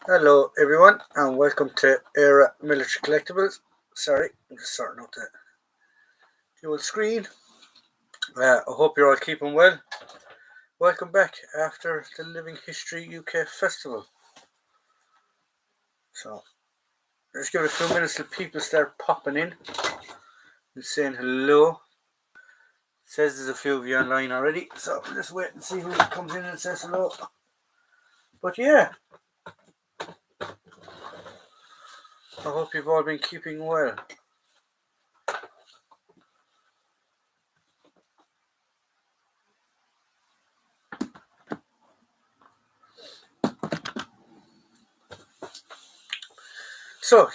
Hello, everyone, and welcome to Era Military Collectibles. Sorry, I'm just sorting out the old screen. I hope you're all keeping well. Welcome back after the Living History UK Festival. So, let's give it a few minutes till people start popping in and saying hello. It says there's a few of you online already, so we'll just wait and see who comes in and says hello. But yeah, I hope you've all been keeping well. So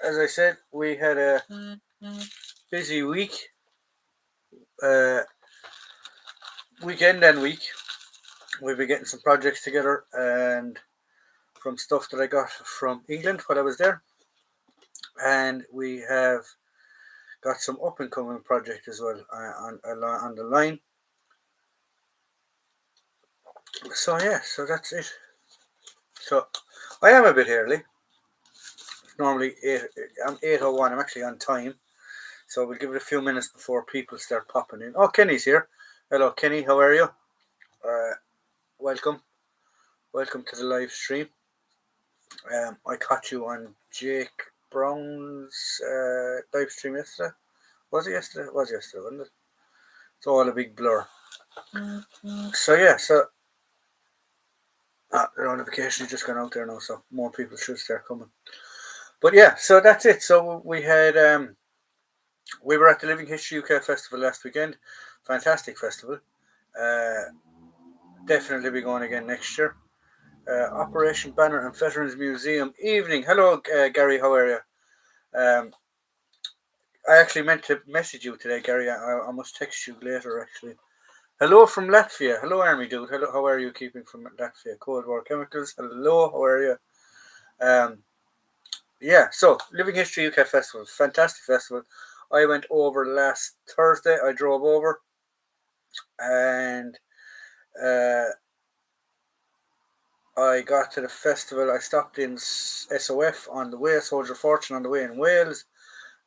as I said, we had a busy week, weekend and week. We've been getting some projects together, and from stuff that I got from England while I was there, and we have got some up and coming project as well on the line. So that's it. So I am a bit early. Normally I'm 8:01. I'm actually on time. So we'll give it a few minutes before people start popping in. Oh, Kenny's here. Hello, Kenny. How are you? Welcome to the live stream. I caught you on Jake Brown's live stream yesterday. Was it yesterday? It was yesterday, wasn't it? It's all a big blur. So the notification has just gone out there now, so more people should start coming. But yeah, so that's it. So we had we were at the Living History UK Festival last weekend. Fantastic festival. Definitely be going again next year. Operation Banner and Veterans Museum evening. Hello, Gary. How are you? I actually meant to message you today, Gary. I must text you later, actually. Hello from Latvia. Hello, Army Dude. Hello, how are you keeping from Latvia? Cold War Chemicals. Hello, how are you? So Living History UK Festival, fantastic festival. I went over last Thursday. I drove over, and I got to the festival. I stopped in SOF on the way, Soldier Fortune on the way in Wales.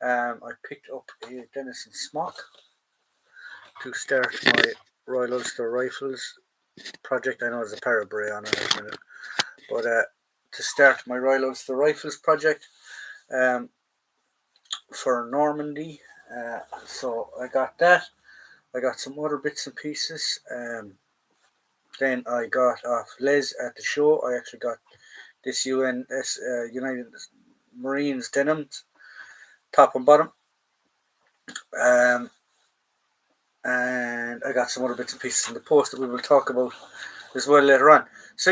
I picked up a Denison Smock to start my Royal Ulster Rifles project. I know there's a Parabray on it, but to start my Royal Ulster Rifles project for Normandy. So I got that. I got some other bits and pieces. Then I got off Les at the show. I actually got this United Marines denim, top and bottom. And I got some other bits and pieces in the post that we will talk about as well later on. So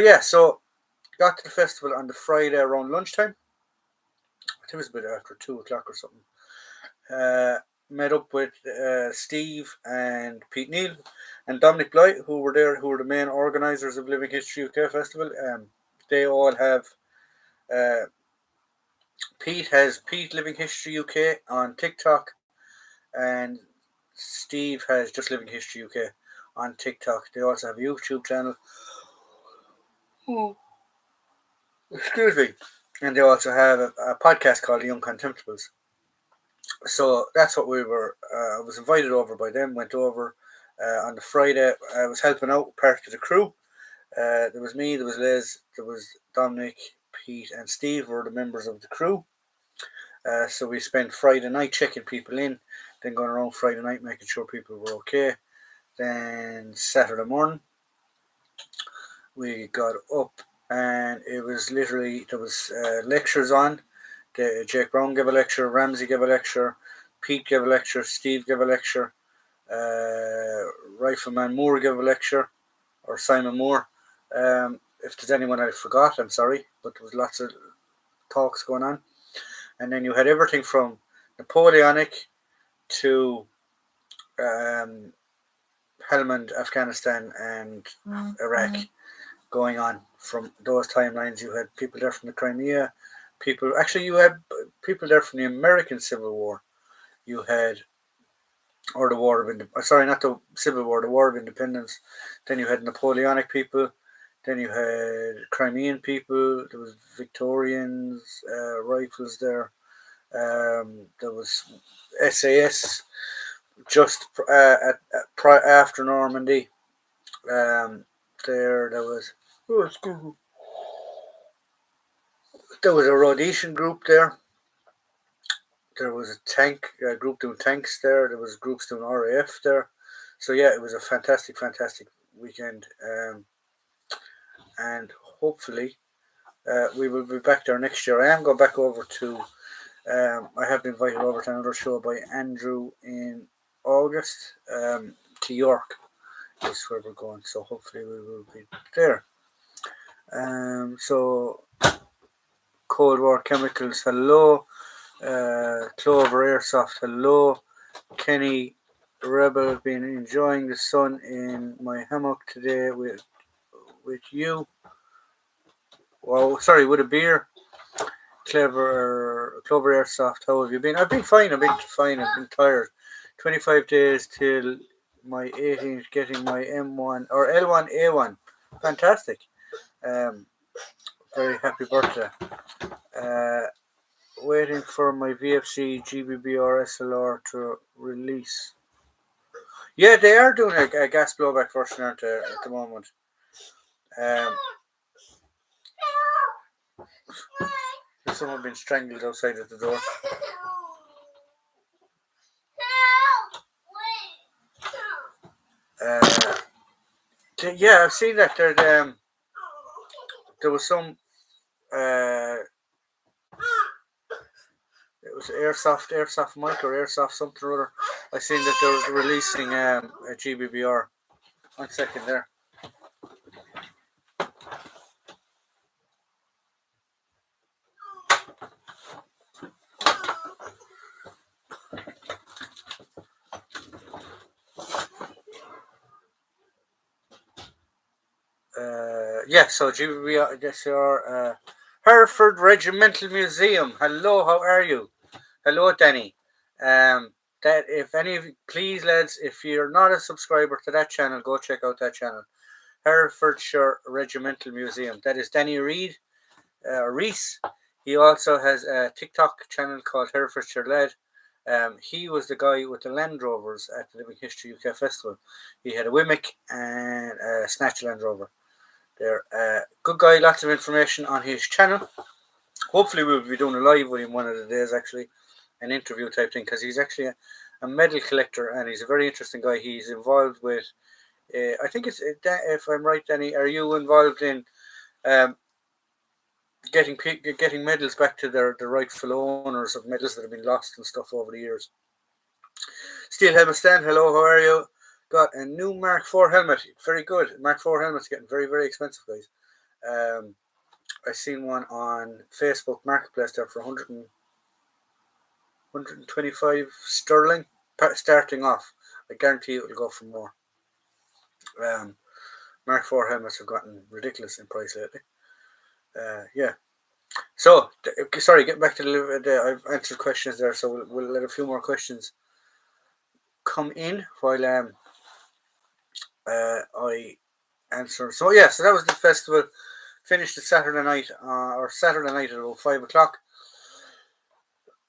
got to the festival on the Friday around lunchtime. I think it was a bit after 2:00 or something. Met up with Steve and Pete Neal and Dominic Bly, who were there, who were the main organisers of Living History UK Festival. They all have. Pete has Pete Living History UK on TikTok, and Steve has just Living History UK on TikTok. They also have a YouTube channel. Excuse me. And they also have a podcast called The Uncontemptibles. So that's what we were. I was invited over by them. Went over on the Friday. I was helping out part of the crew. There was me. There was Liz. There was Dominic, Pete, and Steve were the members of the crew. So we spent Friday night checking people in, then going around Friday night making sure people were okay. Then Saturday morning, we got up and it was literally, there was lectures on. Jake Brown gave a lecture, Ramsey gave a lecture, Pete gave a lecture, Steve gave a lecture, Rifleman Moore gave a lecture, or Simon Moore. If there's anyone I forgot, I'm sorry, but there was lots of talks going on. And then you had everything from Napoleonic to Helmand, Afghanistan, and Iraq going on from those timelines. You had people there from the Crimea. You had people there from the American Civil War. You had, or the War of Independence. Sorry, not the Civil War, the War of Independence. Then you had Napoleonic people. Then you had Crimean people. There was Victorians, rifles there. There was SAS just after Normandy. Um, there was oh, there was a Rhodesian group there. There was a tank group doing tanks there. There was groups doing RAF there. So yeah, it was a fantastic, fantastic weekend. And hopefully we will be back there next year. I am going back over to. I have been invited over to another show by Andrew in August to York. Is where we're going. So hopefully we will be there. So Cold War Chemicals, hello. Clover Airsoft, hello. Kenny Rebel, been enjoying the sun in my hammock today with you. Well, sorry, with a beer. Clover Airsoft, how have you been? I've been fine. I've been tired. 25 days till my 18th, getting my M1 or L1A1. Fantastic. Very happy birthday. Waiting for my VFC, GBBR, SLR to release. Yeah, they are doing a gas blowback version, aren't they, at the moment? There's someone being strangled outside at the door. Yeah, I've seen that. There was some. It was airsoft mic or airsoft something or other. I seen that they're releasing a GBBR. 1 second there. Yeah, so GBBR, this are Hereford Regimental Museum. Hello, how are you? Hello, Danny. That if any of you, please, lads, if you're not a subscriber to that channel, go check out that channel. Herefordshire Regimental Museum. That is Danny Reese. He also has a TikTok channel called Herefordshire Lad. He was the guy with the Land Rovers at the Living History UK Festival. He had a Wimick and a Snatch Land Rover. They're good guy, lots of information on his channel. Hopefully we'll be doing a live with him one of the days, actually, an interview type thing, because he's actually a medal collector and he's a very interesting guy. He's involved with, I think it's, if I'm right, Danny, are you involved in getting medals back to the rightful owners of medals that have been lost and stuff over the years? Steel Helmet Stand, hello, how are you? Got a new Mark IV helmet, very good. Mark IV helmet's getting very, very expensive, guys. I seen one on Facebook Marketplace there for 125 sterling starting off. I guarantee it will go for more. Mark IV helmets have gotten ridiculous in price lately. Yeah. So, sorry, getting back to I've answered questions there, so we'll let a few more questions come in while I answer. So, yeah, so that was the festival. Finished it Saturday night at about 5 o'clock.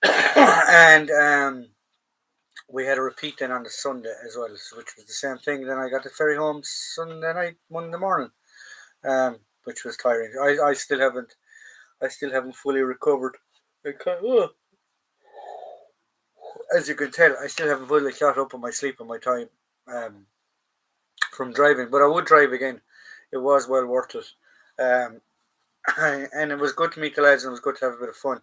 And we had a repeat then on the Sunday as well, which was the same thing. Then I got the ferry home Sunday night, Monday morning, which was tiring. I still haven't fully recovered. As you can tell, I still haven't fully caught up on my sleep and my time from driving. But I would drive again. It was well worth it. And it was good to meet the lads and it was good to have a bit of fun.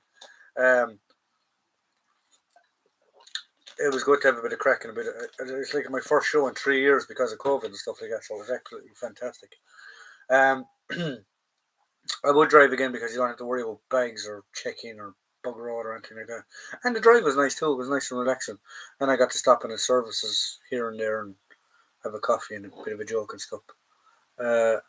It was good to have a bit of crack and a bit of, it's like my first show in 3 years because of COVID and stuff like that, so it was absolutely fantastic. I would drive again because you don't have to worry about bags or check-in or bugger all or anything like that. And the drive was nice too, it was nice and relaxing. And I got to stop in the services here and there and have a coffee and a bit of a joke and stuff. Where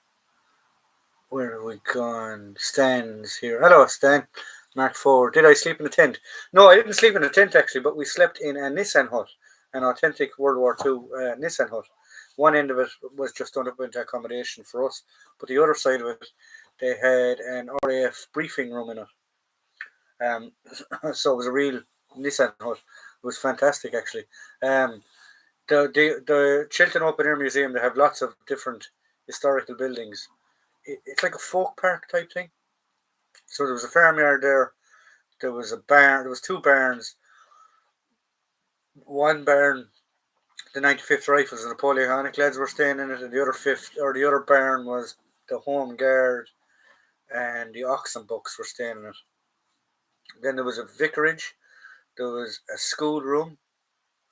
have we gone? Stan's here. Hello, Stan. Mark IV. Did I sleep in a tent? No, I didn't sleep in a tent actually, but we slept in a Nissan hut. an authentic World War II Nissan hut. One end of it was just done up into accommodation for us, but the other side of it, they had an RAF briefing room in it. So it was a real Nissan hut. It was fantastic, actually. Um, the Chilton Open Air Museum, they have lots of different historical buildings. It's like a folk park type thing. So there was a farmyard there. There was a barn. There was two barns. One barn, the 95th Rifles, the Napoleonic lads were staying in it, and the other barn was the Home Guard and the Oxen Bucks were staying in it. Then there was a vicarage. There was a school room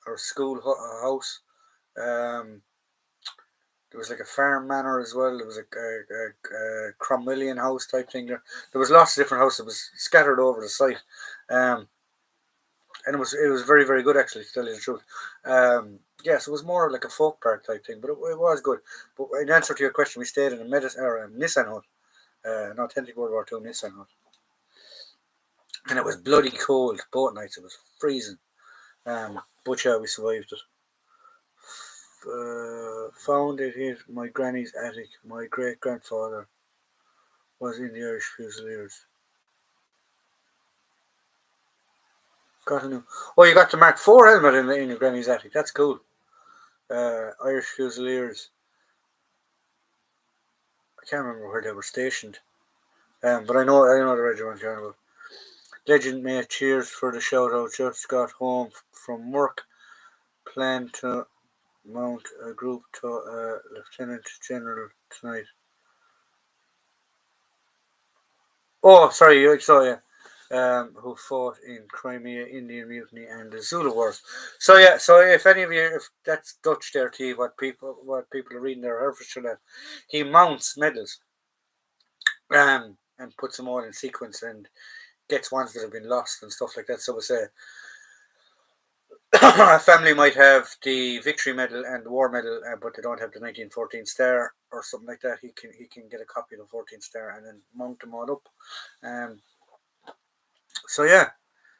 or house. Um, there was like a farm manor as well. There was a Cromwellian house type thing there. There was lots of different houses. It was scattered over the site. Um, and it was very, very good, actually, to tell you the truth. Yes, it was more like a folk park type thing, but it was good. But in answer to your question, we stayed in a Nissan hut, an authentic World War II Nissan hut, and it was bloody cold both nights. It was freezing. But yeah, we survived it. Found it in my granny's attic. My great grandfather was in the Irish Fusiliers. Got a new. Oh, you got the Mark IV helmet in your granny's attic. That's cool. Irish Fusiliers. I can't remember where they were stationed. But I know the regiment you're on about. Legend mate, cheers for the shout out. Just got home from work. Plan to mount a group to Lieutenant General tonight. Oh, sorry, you saw you. Who fought in Crimea, Indian Mutiny, and the Zulu Wars. So yeah, so if any of you, if that's Dutch there to you, what people are reading there, Herefordshire, he mounts medals, and puts them all in sequence and gets ones that have been lost and stuff like that. So we say a family might have the victory medal and the war medal, but they don't have the 1914 star or something like that. He can get a copy of the 14 star and then mount them all up. So yeah,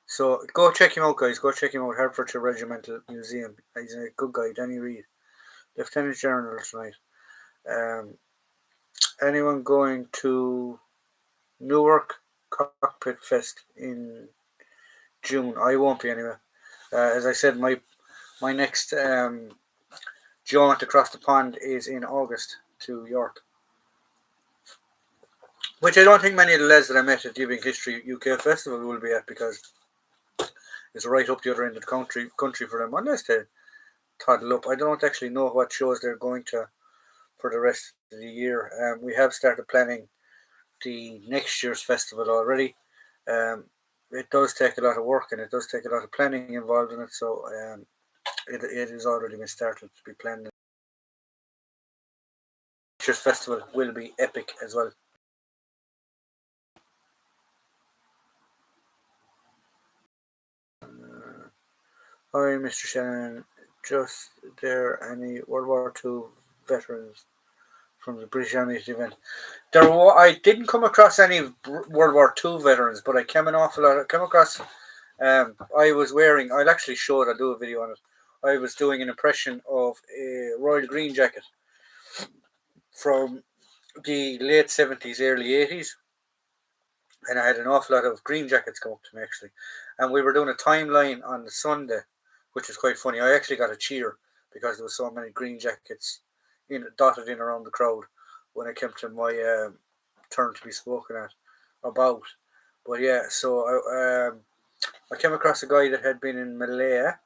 so go check him out, guys. Go check him out. Hertfordshire Regimental Museum. He's a good guy. Danny Reid, Lieutenant General tonight. Anyone going to Newark Cockpit Fest in June? I won't be anyway. As I said, my next jaunt across the pond is in August to York, which I don't think many of the lads that I met at the Evening History UK Festival will be at, because it's right up the other end of the country for them, unless they toddle up. I don't actually know what shows they're going to for the rest of the year. We have started planning the next year's festival already. It does take a lot of work and it does take a lot of planning involved in it, so it has already been started to be planned. Next year's festival will be epic as well. Hi, Mr. Shannon. Just there any World War II veterans from the British Army event? I didn't come across any World War II veterans, but I came across. I was wearing. I'll actually show it. I'll do a video on it. I was doing an impression of a Royal Green Jacket from the late 70s, early 80s, and I had an awful lot of green jackets come up to me, actually. And we were doing a timeline on the Sunday, which was quite funny. I actually got a cheer because there was so many green jackets dotted in around the crowd when it came to my turn to be spoken about. But yeah, so I came across a guy that had been in Malaya.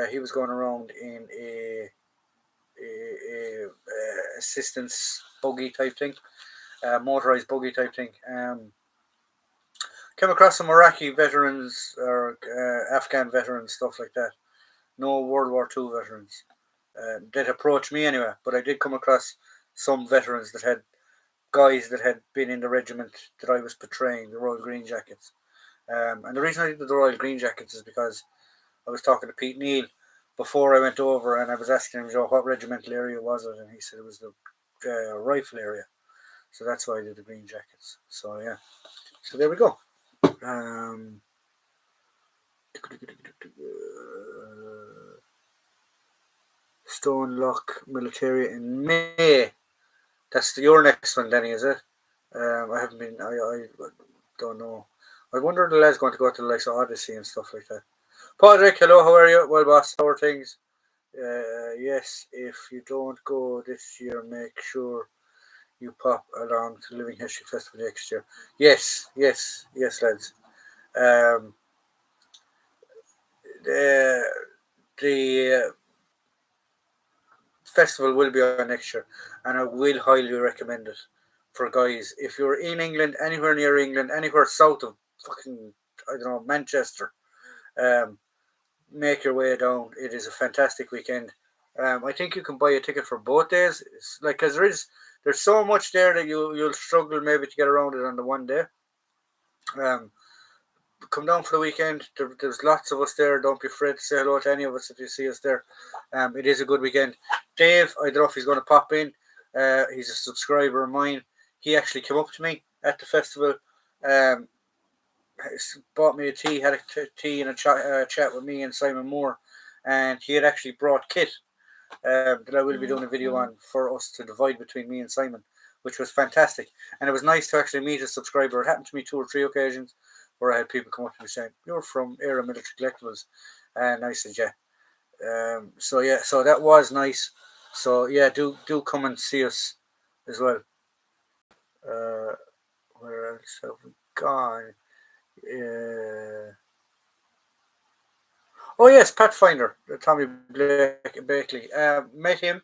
He was going around in a assistance buggy type thing, motorized buggy type thing. Came across some Iraqi veterans or Afghan veterans, stuff like that. No World War II veterans that approached me anyway, but I did come across some veterans that had guys that had been in the regiment that I was portraying, the Royal Green Jackets. And the reason I did the Royal Green Jackets is because I was talking to Pete Neal before I went over, and I was asking him, what regimental area was it, and he said it was the rifle area. So that's why I did the Green Jackets. So yeah, so there we go. Stone Lock Military in May. That's your next one, Danny, is it? I haven't been. I don't know. I wonder if the lad's going to go to the likes of Odyssey and stuff like that. Patrick, hello, how are you? Well, boss, how are things? Yes, if you don't go this year, make sure you pop along to Living History Festival next year. Yes, lads. Um, the the festival will be on next year, and I will highly recommend it for guys. If you're in England, anywhere near England, anywhere south of fucking I don't know Manchester, um, make your way down. It is a fantastic weekend. I think you can buy a ticket for both days. It's like because there's so much there that you'll struggle maybe to get around it on the one day. Um, Come down for the weekend. There's lots of us there. Don't be afraid to say hello to any of us if you see us there. It is a good weekend. Dave, I don't know if he's going to pop in. He's a subscriber of mine. He actually came up to me at the festival. Um, Bought me a tea, had a tea and a chat with me and Simon Moore, and he had actually brought Kit that I will be doing a video on for us to divide between me and Simon, which was fantastic. And it was nice to actually meet a subscriber. It happened to me 2 or 3 occasions where I had people come up to me saying, "You're from Era Military Collectibles," and I said, "Yeah." So that was nice. So yeah, do come and see us as well. Uh, where else have we gone? Oh yes, Pathfinder, Tommy Blakely. Met him.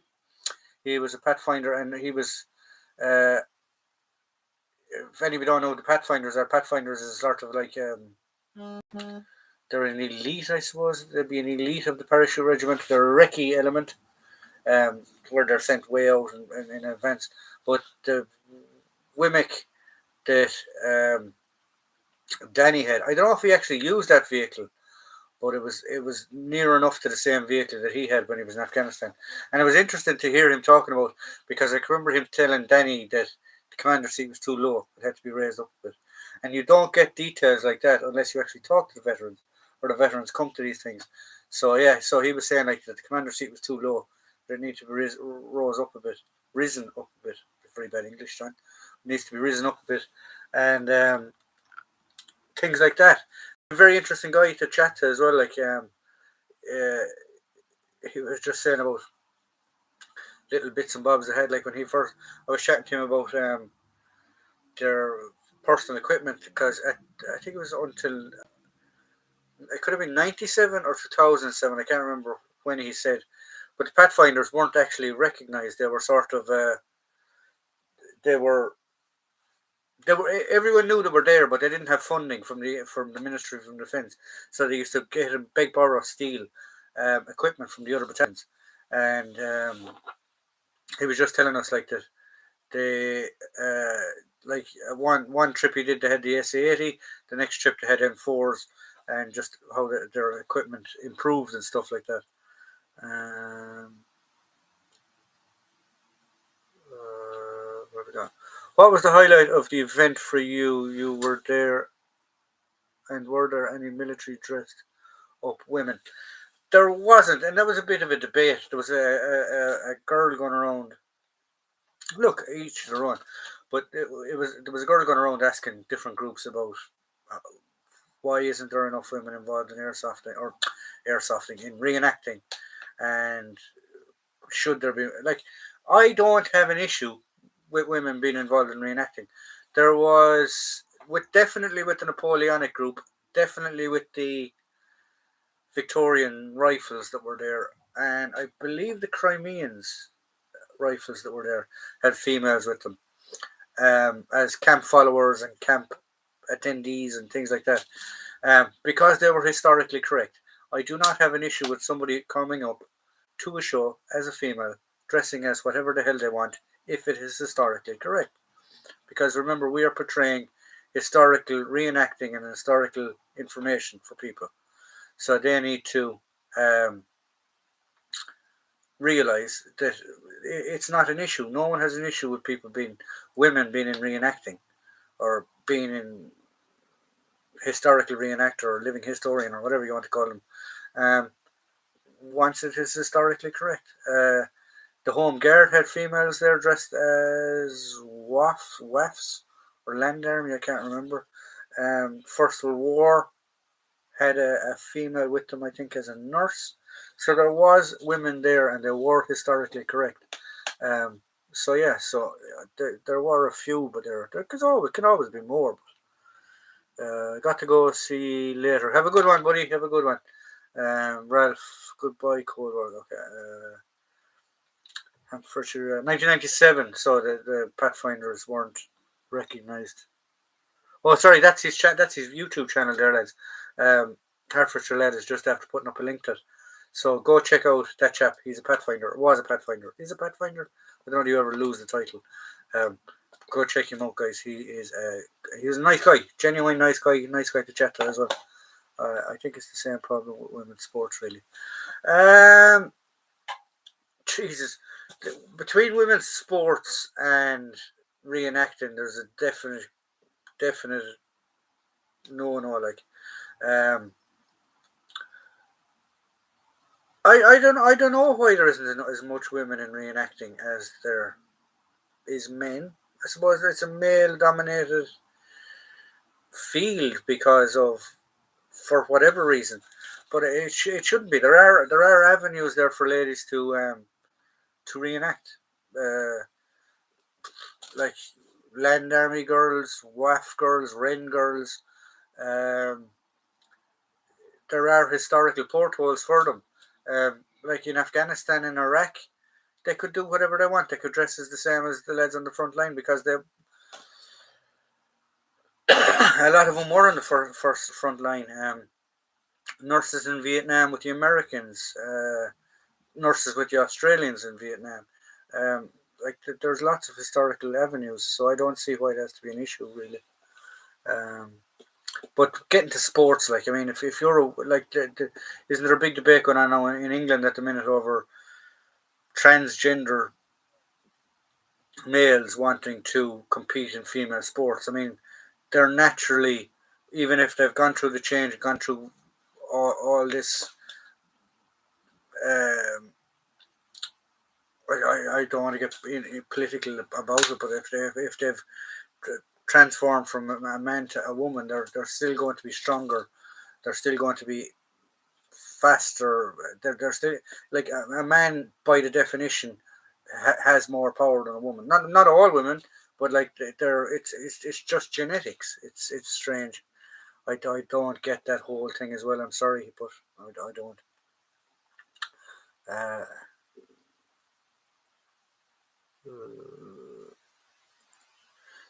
He was a Pathfinder, and he was. Uh, if any of you don't know, the Pathfinders is sort of like they're an elite, I suppose. They'd be an elite of the parachute regiment. They're a recce element, where they're sent way out in advance. But the Wimmick that Danny had, I don't know if he actually used that vehicle, but it was near enough to the same vehicle that he had when he was in Afghanistan. And it was interesting to hear him talking about, because I can remember him telling Danny that the commander seat was too low; it had to be raised up a bit. And you don't get details like that unless you actually talk to the veterans, or the veterans come to these things. So yeah, so he was saying like that the commander seat was too low; it needed to be rose up a bit, risen up a bit. Very bad English, John. It needs to be risen up a bit, and things like that. Very interesting guy to chat to as well. Like uh, he was just saying about little bits and bobs ahead. Like when he first, I was chatting to him about their personal equipment, because I think it was until it could have been 97 or 2007. I can't remember when he said, but the Pathfinders weren't actually recognised. They were sort of they were. They were, everyone knew they were there, but they didn't have funding from the Ministry of Defence, so they used to get a big borrow, steal equipment from the other battalions, and he was just telling us like that they one trip he did, they had the SA-80, the next trip they had M4s, and just how their equipment improved and stuff like that. Where we go? What was the highlight of the event for you? You were there, and were there any military dressed up women? There wasn't, and that was a bit of a debate. There was a girl going around. Look, each their own, but it was there was a girl going around asking different groups about uh, why isn't there enough women involved in airsofting in reenacting, and should there be, like, I don't have an issue with women being involved in reenacting. There was definitely with the Napoleonic group, definitely with the Victorian rifles that were there, and I believe the Crimeans rifles that were there had females with them, as camp followers and camp attendees and things like that, because they were historically correct. I do not have an issue with somebody coming up to a show as a female, dressing as whatever the hell they want, if it is historically correct. Because remember, we are portraying historical reenacting and historical information for people. So they need to um, realize that it's not an issue. No one has an issue with women being in reenacting, or being in historical reenactor, or living historian, or whatever you want to call them. Um, once it is historically correct. The Home Guard had females there dressed as waifs or land army, I can't remember. First World War had a female with them, I think, as a nurse. So there was women there, and they were historically correct. Um, so yeah, so there were a few, but there can always be more. Got to go see later. Have a good one, buddy. Have a good one. Ralph, goodbye, Cold War. Okay. For sure, 1997. So the Pathfinders weren't recognised. Oh, sorry, that's his That's his YouTube channel there, lads. Hertfordshire Lad is just after putting up a link to it. So go check out that chap. He's a Pathfinder. Was a Pathfinder. He's a Pathfinder. I don't know if you ever lose the title. Um, go check him out, guys. He's a nice guy, genuine nice guy to chat to as well. I think it's the same problem with women's sports, really. Jesus, between women's sports and reenacting, there's a definite no. Like, um, I don't know why there isn't as much women in reenacting as there is men. I suppose it's a male dominated field because of for whatever reason, but it shouldn't be. There are avenues there for ladies to reenact, like land army girls, WAF girls, Ren girls. Um, there are historical portholes for them. Like in Afghanistan and Iraq, they could do whatever they want. They could dress as the same as the lads on the front line because they a lot of them were on the first front line. Nurses in Vietnam with the Americans, nurses with the Australians in Vietnam. There's lots of historical avenues, so I don't see why it has to be an issue really. But getting to sports, like I mean, if you're isn't there a big debate going on now in England at the minute over transgender males wanting to compete in female sports? I mean, they're naturally, even if they've gone through the change, gone through all this. Um, I don't want to get political about it, but if they've transformed from a man to a woman, they're still going to be stronger. They're still going to be faster. They're still like a man by the definition has more power than a woman. Not all women, but like it's just genetics. It's strange. I don't get that whole thing as well. I'm sorry, but I don't. Uh,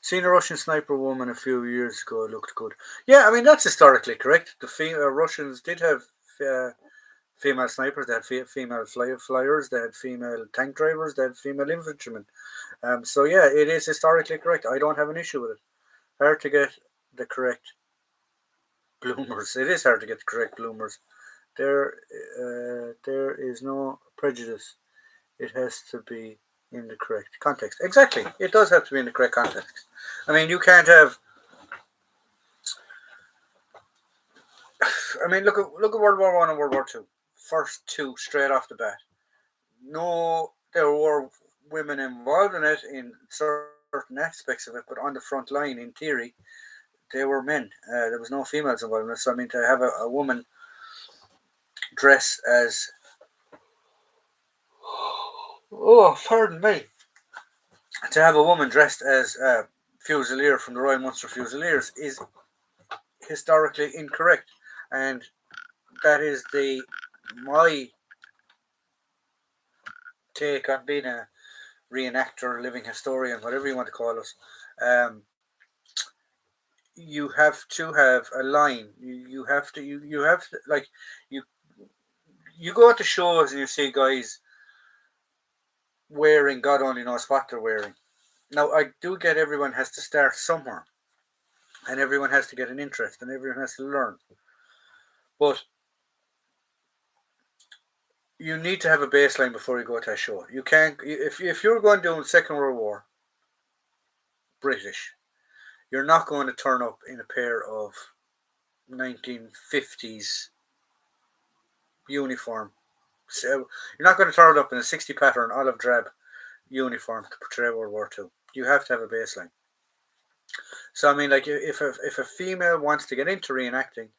Seen a Russian sniper woman a few years ago. It looked good. Yeah, I mean that's historically correct. The Russians did have uh, female snipers. They had female flyers. They had female tank drivers. They had female infantrymen. So yeah, it is historically correct. I don't have an issue with it. Hard to get the correct bloomers. It is hard to get the correct bloomers. There is no prejudice. It has to be in the correct context. Exactly. It does have to be in the correct context. I mean, you can't have. I mean, look at World War One and World War Two. First two straight off the bat. No, there were women involved in it in certain aspects of it, but on the front line, in theory, they were men. There was no females involved in it. So I mean, to have a woman dress as pardon me, to have a woman dressed as a Fusilier from the Royal Munster Fusiliers is historically incorrect, and that is my take on being a reenactor, living historian, whatever you want to call us. Um, you have to have a line. You have to like you you go to shows and you see guys wearing God only knows what they're wearing. Now I do get everyone has to start somewhere, and everyone has to get an interest, and everyone has to learn. But you need to have a baseline before you go to a show. You can't if you're going doing Second World War British, you're not going to turn up in a pair of 1950s uniform So you're not going to turn it up in a 60 pattern olive drab uniform to portray World War II. You have to have a baseline. So I mean, like if a female wants to get into reenacting,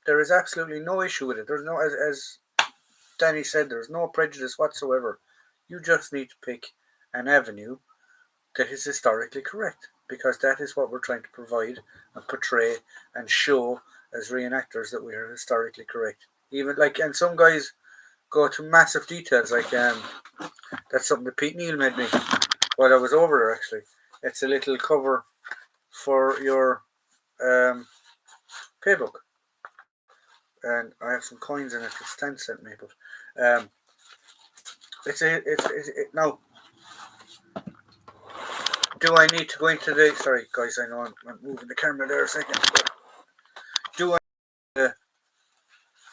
there is absolutely no issue with it. There's no, as Danny said, there's no prejudice whatsoever. You just need to pick an avenue that is historically correct, because that is what we're trying to provide and portray and show as reenactors, that we are historically correct. Even like, and some guys go to massive details, like that's something that Pete Neal made me while I was over there. Actually, it's a little cover for your paybook, and I have some coins in it that Stan sent me. But now. Do I need to go into the? Sorry, guys, I know I'm moving the camera there a second. But do I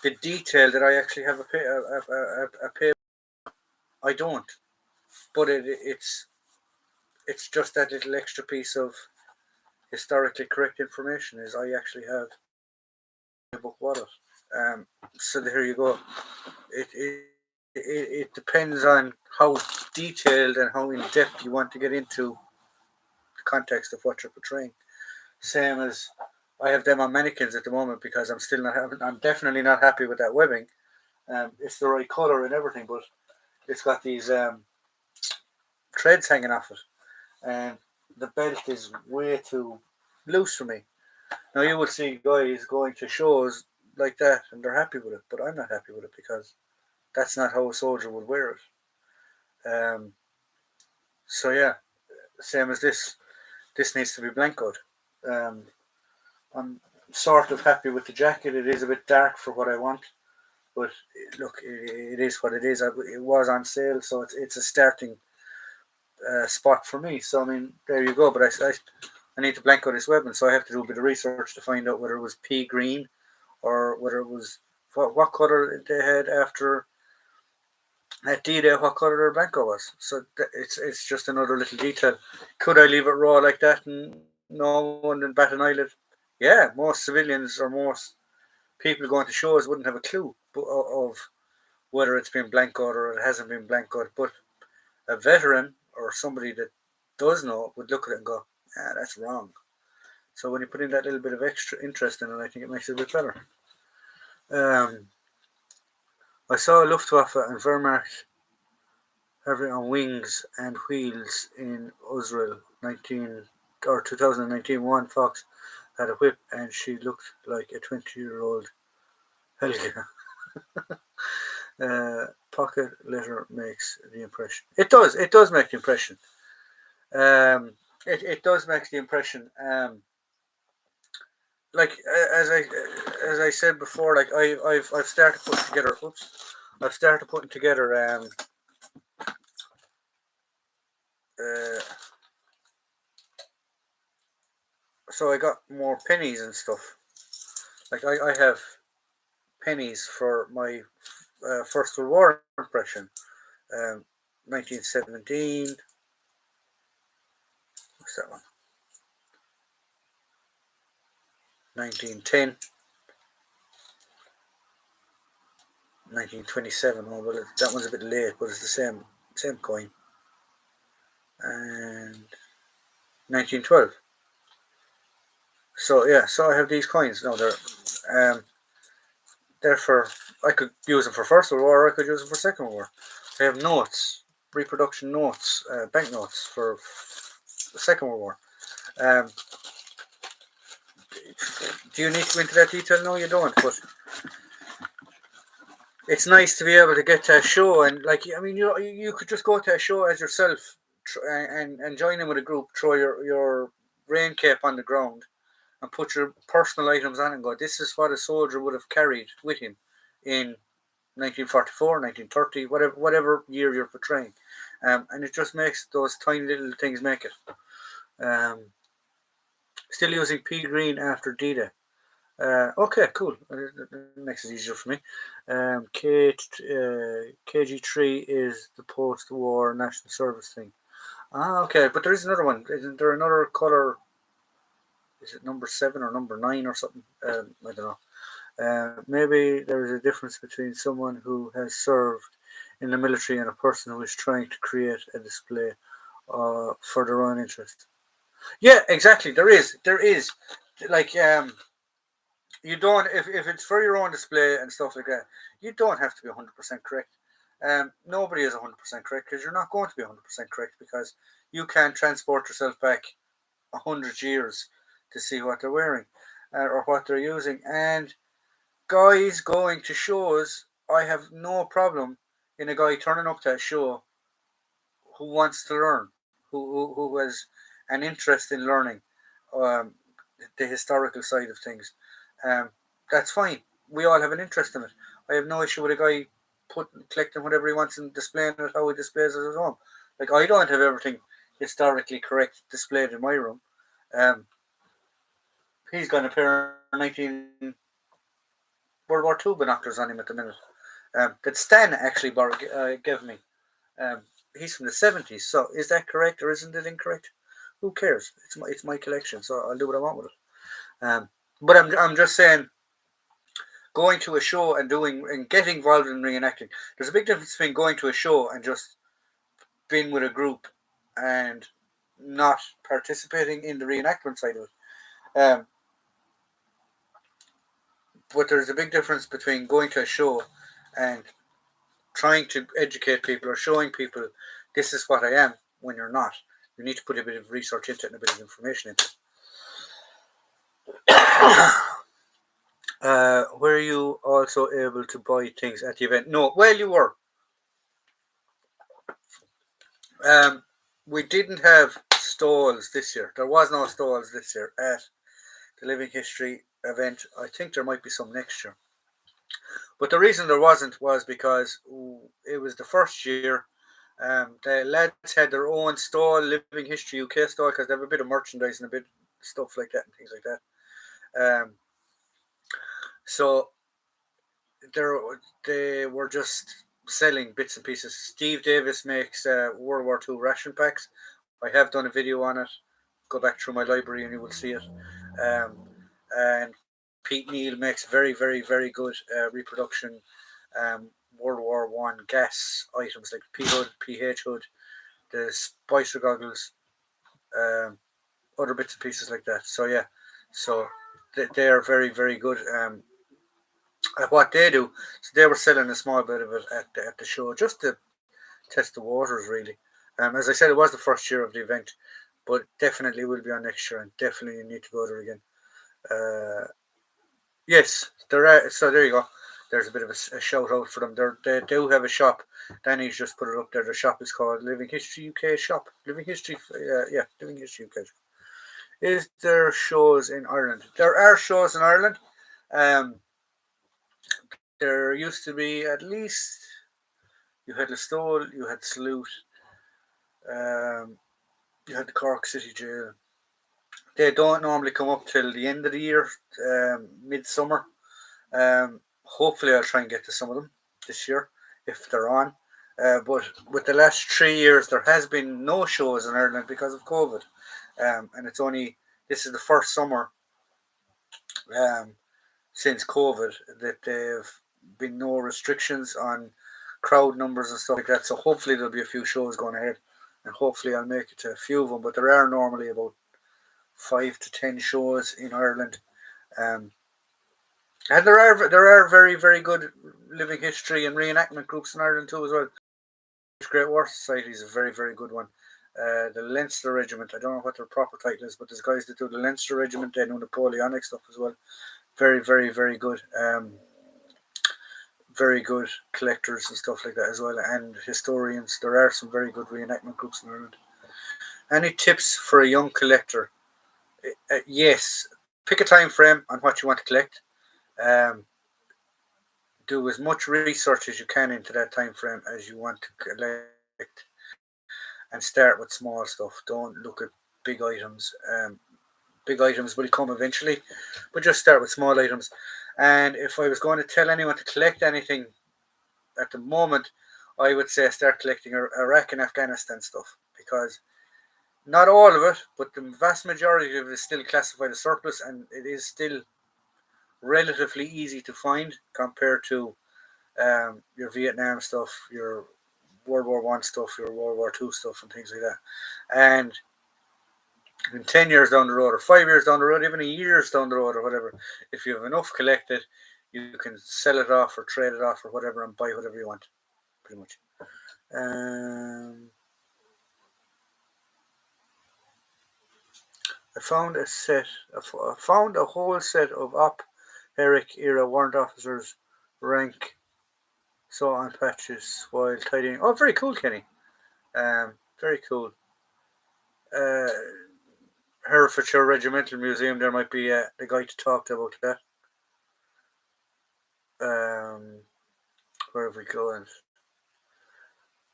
the detail that I actually have a pay? I don't, but it's just that little extra piece of historically correct information is I actually have a book wallet. So there you go. It depends on how detailed and how in depth you want to get into the context of what you're portraying. Same as I have them on mannequins at the moment because I'm still not having. I'm definitely not happy with that webbing. It's the right color and everything, but it's got these threads hanging off it, and the belt is way too loose for me. Now you will see guys going to shows like that and they're happy with it, but I'm not happy with it because that's not how a soldier would wear it. So yeah, same as this. This needs to be blancoed. I'm sort of happy with the jacket. It is a bit dark for what I want, but look, it is what it is. It was on sale, so it's a starting spot for me. So I mean, there you go. But I need to blank out this weapon, so I have to do a bit of research to find out whether it was pea green or whether it was what color they had after at D-Day, what color their blanco was. So it's just another little detail. Could I leave it raw like that and no one and bat an eyelid? Yeah, most civilians or most people going to shows wouldn't have a clue of whether it's been blancoed or it hasn't been blancoed. But a veteran or somebody that does know would look at it and go, "Ah, that's wrong." So when you put in that little bit of extra interest in it, I think it makes it a bit better. Um, I saw Luftwaffe and Wehrmacht having on wings and wheels in Israel 2019. One Fox had a whip and she looked like a 20-year-old Helga. Pocket letter makes the impression. It does. It does make the impression. It does make the impression. Like as I said before, like I've started putting together. Oops, I've started putting together. Uh, so I got more pennies and stuff. Like I have pennies for my First World War impression. 1917. What's that one? 1910. 1927. Oh well, that one's a bit late, but it's the same coin. And 1912. So yeah, so I have these coins. No, they're for, I could use them for First World War, or I could use them for Second World War. I have notes, reproduction notes, banknotes for the Second World War. Do you need to go into that detail? No, you don't. But it's nice to be able to get to a show and like I mean you could just go to a show as yourself and join in with a group, throw your rain cape on the ground and put your personal items on and go, this is what a soldier would have carried with him in 1944, 1930, whatever year you're portraying. And it just makes those tiny little things make it. Still using pea green after D-Day. Okay, cool. It makes it easier for me. KG3 is the post-war national service thing. Okay, but there is another one. Isn't there another color? Is it number 7 or number 9 or something? I don't know. Maybe there is a difference between someone who has served in the military and a person who is trying to create a display for their own interest. Yeah, exactly. There is. There is. Like, you don't, if it's for your own display and stuff like that, you don't have to be 100% correct. Nobody is 100% correct because you're not going to be 100% correct because you can't transport yourself back 100 years to see what they're wearing or what they're using. And guys going to shows, I have no problem in a guy turning up to a show who wants to learn, who has an interest in learning um, the historical side of things. Um, that's fine. We all have an interest in it. I have no issue with a guy collecting whatever he wants and displaying it how he displays it at home. Like, I don't have everything historically correct displayed in my room. Um, he's got a pair of 19 World War II binoculars on him at the minute. That Stan actually gave me. Um, he's from the 70s, so is that correct or isn't it incorrect? Who cares? It's my collection, so I'll do what I want with it. But I'm just saying, going to a show and getting involved in reenacting. There's a big difference between going to a show and just being with a group and not participating in the reenactment side of it. But there's a big difference between going to a show and trying to educate people or showing people this is what I am when you're not. You need to put a bit of research into it and a bit of information into it. Were you also able to buy things at the event? No, well, you were. Um, we didn't have stalls this year. There was no stalls this year at the Living History event. I think there might be some next year. But the reason there wasn't was because it was the first year. The lads had their own stall, Living History UK stall, because they have a bit of merchandise and a bit of stuff like that and things like that. So they were just selling bits and pieces. Steve Davis makes World War II ration packs. I have done a video on it. Go back through my library and you will see it. Um, and Pete Neal makes very, very, very good reproduction World War One gas items like P Hood, PH Hood, the Spicer goggles, um, other bits and pieces like that. So yeah, so they are very, very good. What they do, so they were selling a small bit of it at the show just to test the waters, really. As I said, it was the first year of the event, but definitely will be on next year, and definitely you need to go there again. Uh, yes, there are. So there you go. There's a bit of a shout out for them. They do have a shop. Danny's just put it up there. The shop is called Living History UK Shop. Living History, yeah, Living History UK. Is there shows in Ireland? There are shows in Ireland. Um, there used to be at least. You had Listowel, you had Salute, um, you had the Cork City Jail. They don't normally come up till the end of the year, midsummer. Hopefully, I'll try and get to some of them this year if they're on. But with the last 3 years, there has been no shows in Ireland because of COVID, and this is the first summer um, since COVID that there've been no restrictions on crowd numbers and stuff like that. So hopefully there'll be a few shows going ahead, and hopefully I'll make it to a few of them. But there are normally about 5 to 10 shows in Ireland, um, and there are very very good living history and reenactment groups in Ireland too as well. Great War Society is a very very good one. The Leinster Regiment, I don't know what their proper title is, but there's guys that do the Leinster Regiment. They do Napoleonic stuff as well. Very very very good. Very good collectors and stuff like that as well, and historians. There are some very good reenactment groups in Ireland. Any tips for a young collector? Yes, pick a time frame on what you want to collect. Um, do as much research as you can into that time frame as you want to collect, and start with small stuff. Don't look at big items. Big items will come eventually, but just start with small items. And if I was going to tell anyone to collect anything at the moment, I would say start collecting Iraq and Afghanistan stuff because not all of it, but the vast majority of it is still classified as surplus, and it is still relatively easy to find compared to your Vietnam stuff, your World War One stuff, your World War Two stuff, and things like that. And in 10 years down the road, or 5 years down the road, even a years down the road, or whatever, if you have enough collected, you can sell it off or trade it off or whatever, and buy whatever you want, pretty much. Um, I found a whole set of Eric era warrant officers rank so on patches while tidying. Oh, very cool, Kenny. Very cool. Uh, Herefordshire Regimental Museum. There might be the guy to talk to about that. Where have we gone?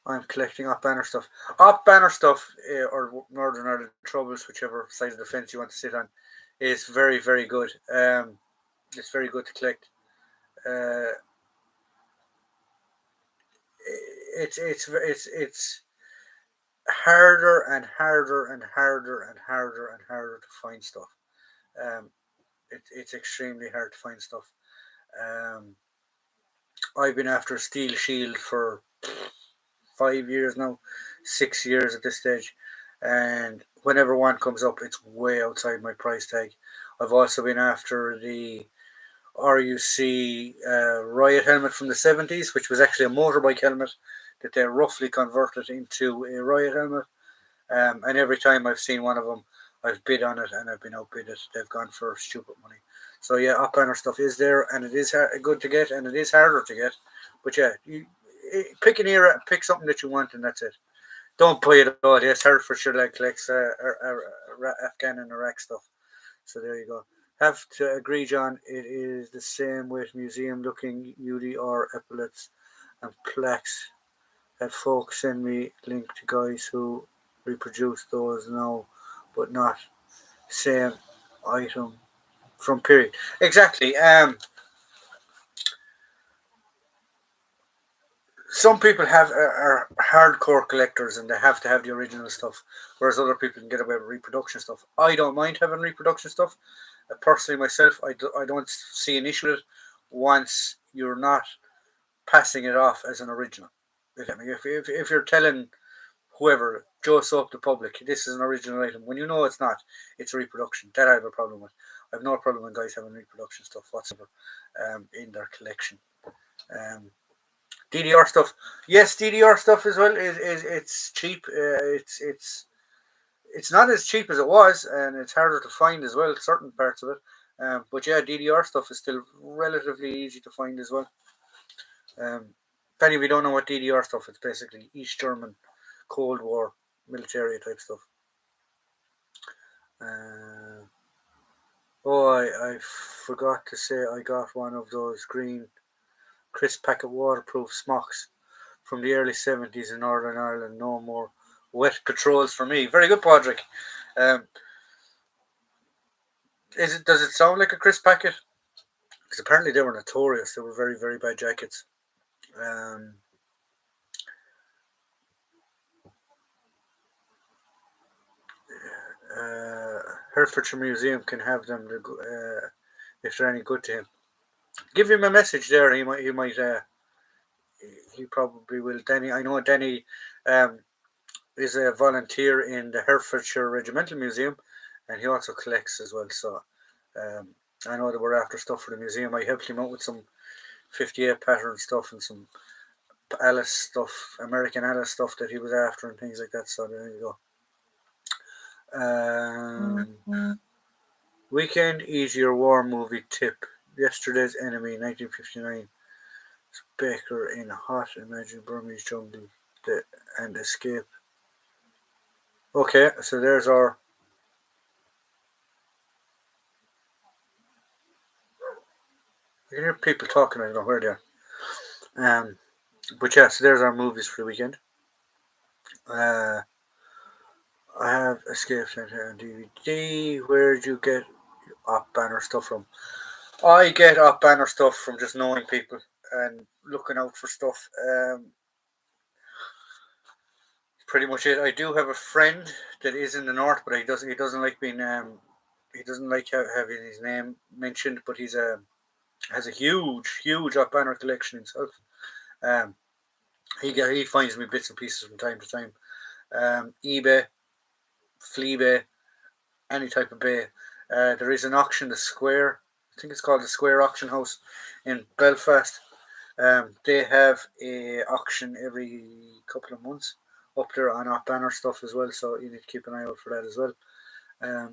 I'm collecting up banner stuff. Up banner stuff, or Northern Ireland Troubles, whichever side of the fence you want to sit on, is very, very good. It's very good to collect. Uh, it's harder and harder and harder and harder and harder to find stuff. Um, it's extremely hard to find stuff. Um, I've been after a Steel Shield for 5 years now, 6 years at this stage, and whenever one comes up, it's way outside my price tag. I've also been after the RUC riot helmet from the 70s, which was actually a motorbike helmet that they roughly converted into a riot helmet. And every time I've seen one of them, I've bid on it and I've been outbid it. They've gone for stupid money. So yeah, up banner stuff is there, and it is good to get, and it is harder to get. But yeah, you pick an era, pick something that you want, and that's it. Don't buy it all. Yes, Herefordshire like collects Afghan and Iraq stuff. So there you go. Have to agree, John. It is the same with museum-looking UDR epaulets and plaques. Had folks send me link to guys who reproduce those now, but not same item from period. Exactly. Some people are hardcore collectors and they have to have the original stuff, whereas other people can get away with reproduction stuff. I don't mind having reproduction stuff. Personally, myself, I don't see an issue with it once you're not passing it off as an original. If you're telling whoever, Joe Soap, the public, this is an original item, when you know it's not, it's a reproduction. That I have a problem with. I have no problem with guys having reproduction stuff whatsoever in their collection. DDR stuff, yes, DDR stuff as well. It's cheap. It's not as cheap as it was, and it's harder to find as well. Certain parts of it, but yeah, DDR stuff is still relatively easy to find as well. If any of you don't know what DDR stuff, it's basically East German Cold War military type stuff. I forgot to say I got one of those green crisp packet waterproof smocks from the early 70s in Northern Ireland. No more wet patrols for me. Very good, Podrick. Does it sound like a crisp packet? Because apparently they were notorious. They were very, very bad jackets. Herefordshire Museum can have them if they're any good to him. Give him a message there. He might. He probably will. Denny, I know Denny is a volunteer in the Herefordshire Regimental Museum, and he also collects as well. So I know that we're after stuff for the museum. I helped him out with some 58 pattern stuff and some Alice stuff, American Alice stuff that he was after and things like that. So there you go. Weekend Easier War movie tip. Yesterday's Enemy, 1959. Baker in Hot, Imagine Burmese Jungle, and Escape. Okay, so there's our. You can hear people talking, I don't know where they are. But yeah, so there's our movies for the weekend. I have Escape Center on DVD. Where'd you get up banner stuff from? I get up banner stuff from just knowing people and looking out for stuff. Pretty much it. I do have a friend that is in the north, but he doesn't like being he doesn't like having his name mentioned. But he's has a huge up banner collection himself. Um, he finds me bits and pieces from time to time. eBay, Fleabay, any type of bay. There is an auction, the Square. I think it's called the Square Auction House in Belfast. They have a auction every couple of months up there on off banner stuff as well. So you need to keep an eye out for that as well.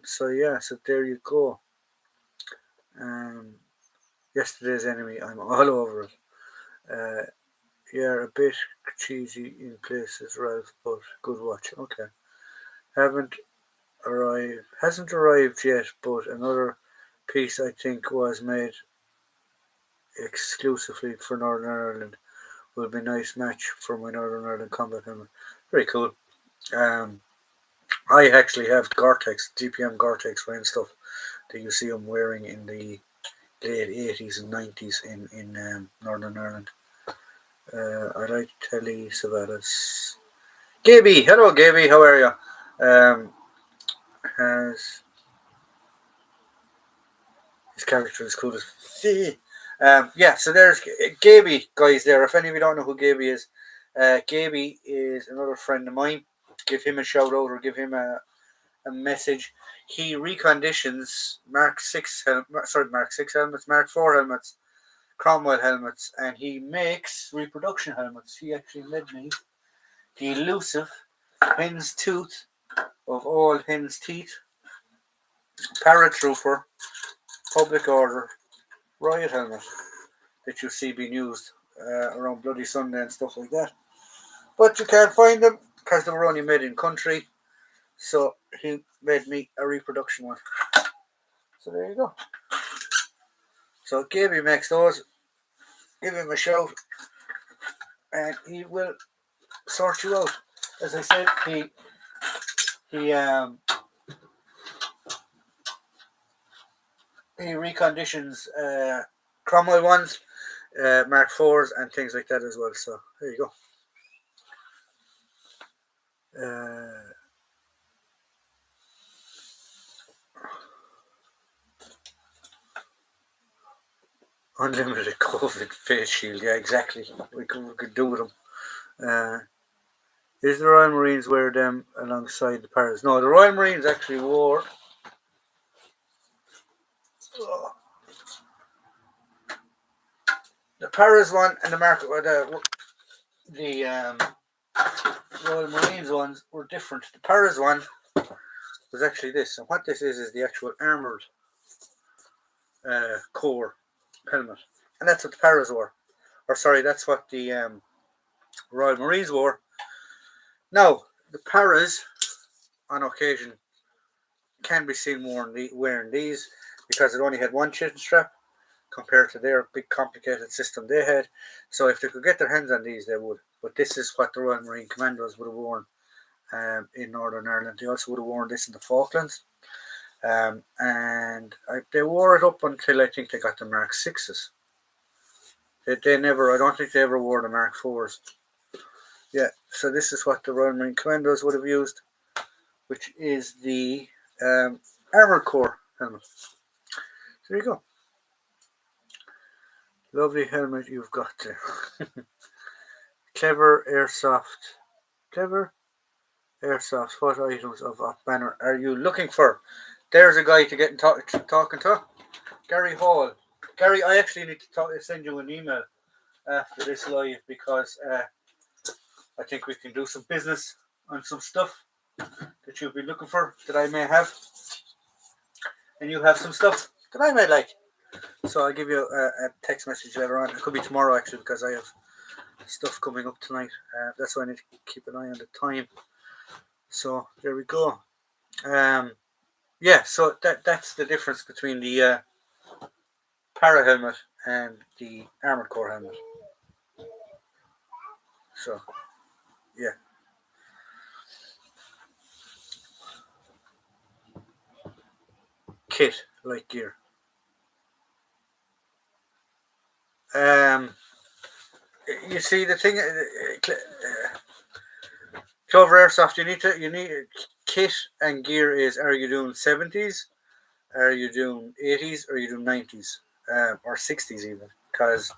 So yeah, so there you go. Um, Yesterday's Enemy, I'm all over it. Uh, yeah, a bit cheesy in places, Ralph, but good watch. Okay, hasn't arrived yet, but another piece I think was made exclusively for Northern Ireland. Will be a nice match for my Northern Ireland combat helmet. Very cool. Um, I actually have Gore-Tex, GPM Gore-Tex rain stuff that you see I'm wearing in the late 80s and 90s in Northern Ireland. I like Telly Savalas. Gaby, hello Gaby, how are you? Has his character is cool as yeah, so there's Gaby, guys. There, if any of you don't know who Gaby is, Gaby is another friend of mine. Give him a shout out or give him a message. He reconditions Mark 6 helmets, Mark 4 helmets, Cromwell helmets, and he makes reproduction helmets. He actually led me the elusive hen's tooth of all hen's teeth, paratrooper, public order, riot helmet that you see being used around Bloody Sunday and stuff like that. But you can't find them because they were only made in country. So he made me a reproduction one. So there you go. So Gaby makes those. Give him a shout, and he will sort you out. As I said, he reconditions Cromwell ones, Mark 4s, and things like that as well. So there you go. Unlimited COVID face shield. Yeah, exactly. We could do with them. Is the Royal Marines wear them alongside the Paras? No, the Royal Marines actually wore. The Paras one and the Royal Marines ones were different. The Paras one was actually this, and what this is the actual armoured core helmet, and that's what the Paras wore. Or sorry, that's what the Royal Marines wore. Now the Paras, on occasion, can be seen wearing these because it only had one chin strap compared to their big complicated system they had. So if they could get their hands on these, they would. But this is what the Royal Marine Commandos would have worn in Northern Ireland. They also would have worn this in the Falklands. They wore it up until I think they got the Mark 6s. They never, I don't think they ever wore the Mark 4s. Yeah, so this is what the Royal Marine Commandos would have used, which is the Armored Corps helmet. So there you go. Lovely helmet you've got there. Clever airsoft. What items of a banner are you looking for? There's a guy to get in talking to. Gary Hall. Gary, I actually need to send you an email after this live because I think we can do some business on some stuff that you'll be looking for that I may have. And you have some stuff that I may like. So I'll give you a text message later on. It could be tomorrow actually because I have stuff coming up tonight. That's why I need to keep an eye on the time. So there we go. Yeah, so that's the difference between the para helmet and the armored core helmet. So yeah. Kit like gear. You see the thing, Clover Airsoft. You need kit and gear. Are you doing 70s? Are you doing 80s? Or are you doing 90s? or 60s even, because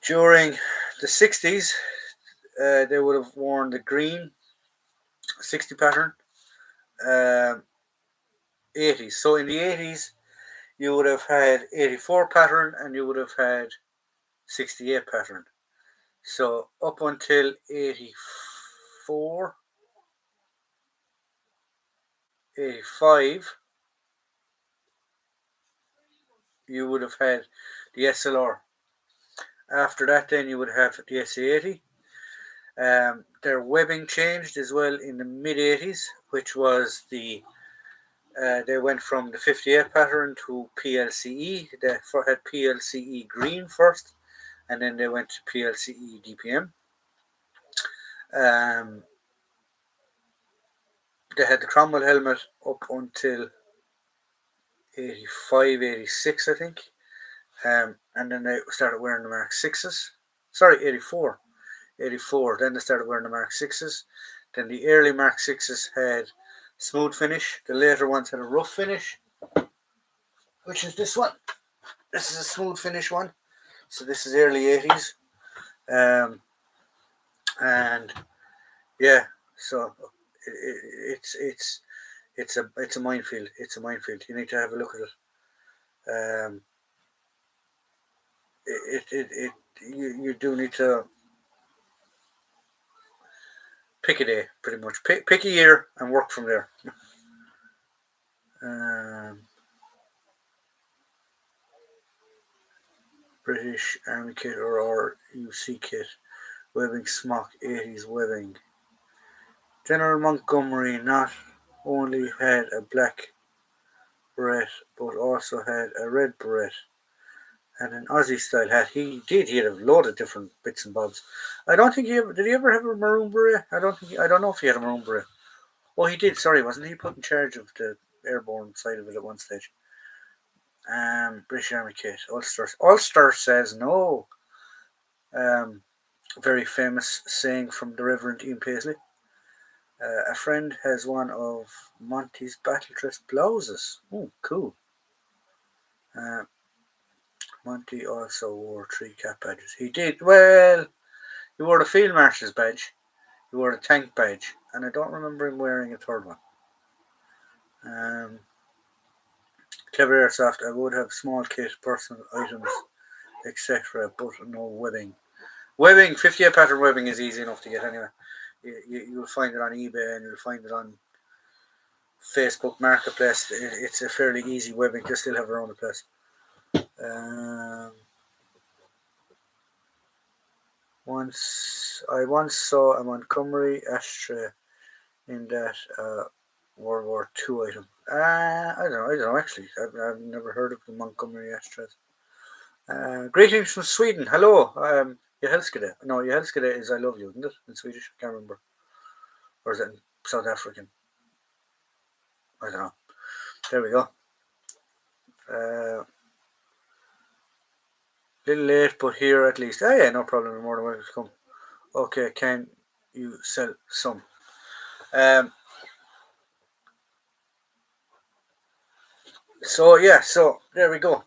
during the 60s they would have worn the green 60 pattern. Um, 80s. So in the 80s, you would have had 84 pattern and you would have had 68 pattern. So up until 84, 85, you would have had the SLR. After that, then you would have the SA80. Their webbing changed as well in the mid 80s, which was they went from the 58 pattern to PLCE. They had PLCE green first, and then they went to PLCE DPM. They had the Cromwell helmet up until 85, 86, I think. And then they started wearing the Mark 6s. Sorry, 84. 84. Then they started wearing the Mark 6s. Then the early Mark 6s had smooth finish. The later ones had a rough finish, which is this one. This is a smooth finish one. So this is early 80s. And yeah, so it's a minefield. It's a minefield. You need to have a look at it. You do need to pick a day, pretty much. Pick a year and work from there. British Army kit or UC kit, webbing smock 80s webbing. General Montgomery not only had a black beret but also had a red beret and an Aussie style hat. He did. He had a load of different bits and bobs. I don't think did he ever have a maroon beret? I don't know if he had a maroon beret. Oh, he did. Sorry, wasn't he put in charge of the airborne side of it at one stage? British Army kit. Ulster says no. Very famous saying from the Reverend Ian Paisley. A friend has one of Monty's battle dress blouses. Oh, cool. Monty also wore 3 cap badges. He did. Well, he wore the Field Marshal's badge. He wore the tank badge. And I don't remember him wearing a third one. Clever Airsoft. I would have small kit, personal items, etc. But no webbing. Webbing, 58 pattern webbing is easy enough to get anyway. You'll find it on eBay and you'll find it on Facebook Marketplace. It's a fairly easy webbing to still have around the place. I once saw a Montgomery ashtray in that World War II item. I don't know actually. I've never heard of the Montgomery ashtrays. Greetings from Sweden. Hello. Jehelskede. No, Jehelskede is I love you, isn't it? In Swedish? I can't remember. Or is it in South African? I don't know. There we go. Little late, but here at least. Oh yeah, no problem. You're more than welcome to come. Okay, can you sell some? So yeah, so there we go.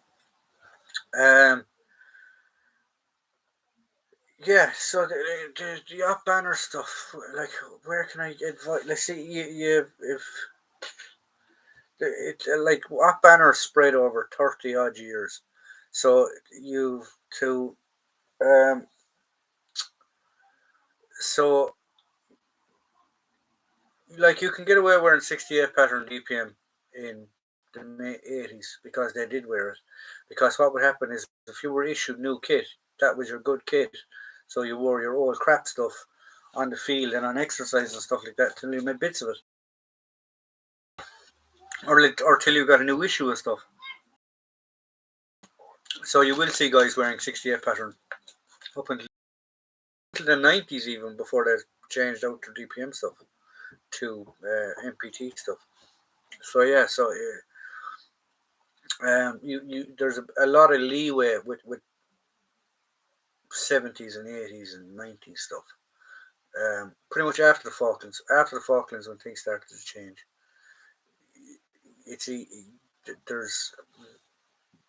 Yeah, so the up banner stuff, like where can I advise? Let's see, you if it like up banner spread over 30 odd years, so you've to so like you can get away wearing 68 pattern DPM in the 80s because they did wear it. Because what would happen is if you were issued new kit, that was your good kit. So you wore your old crap stuff on the field and on exercise and stuff like that till you made bits of it. Or till you got a new issue of stuff. So you will see guys wearing 68 pattern up until the 90s even before they changed out to DPM stuff to MPT stuff. So yeah, so you there's a lot of leeway with 70s and 80s and 90s stuff. Pretty much after the Falklands when things started to change, there's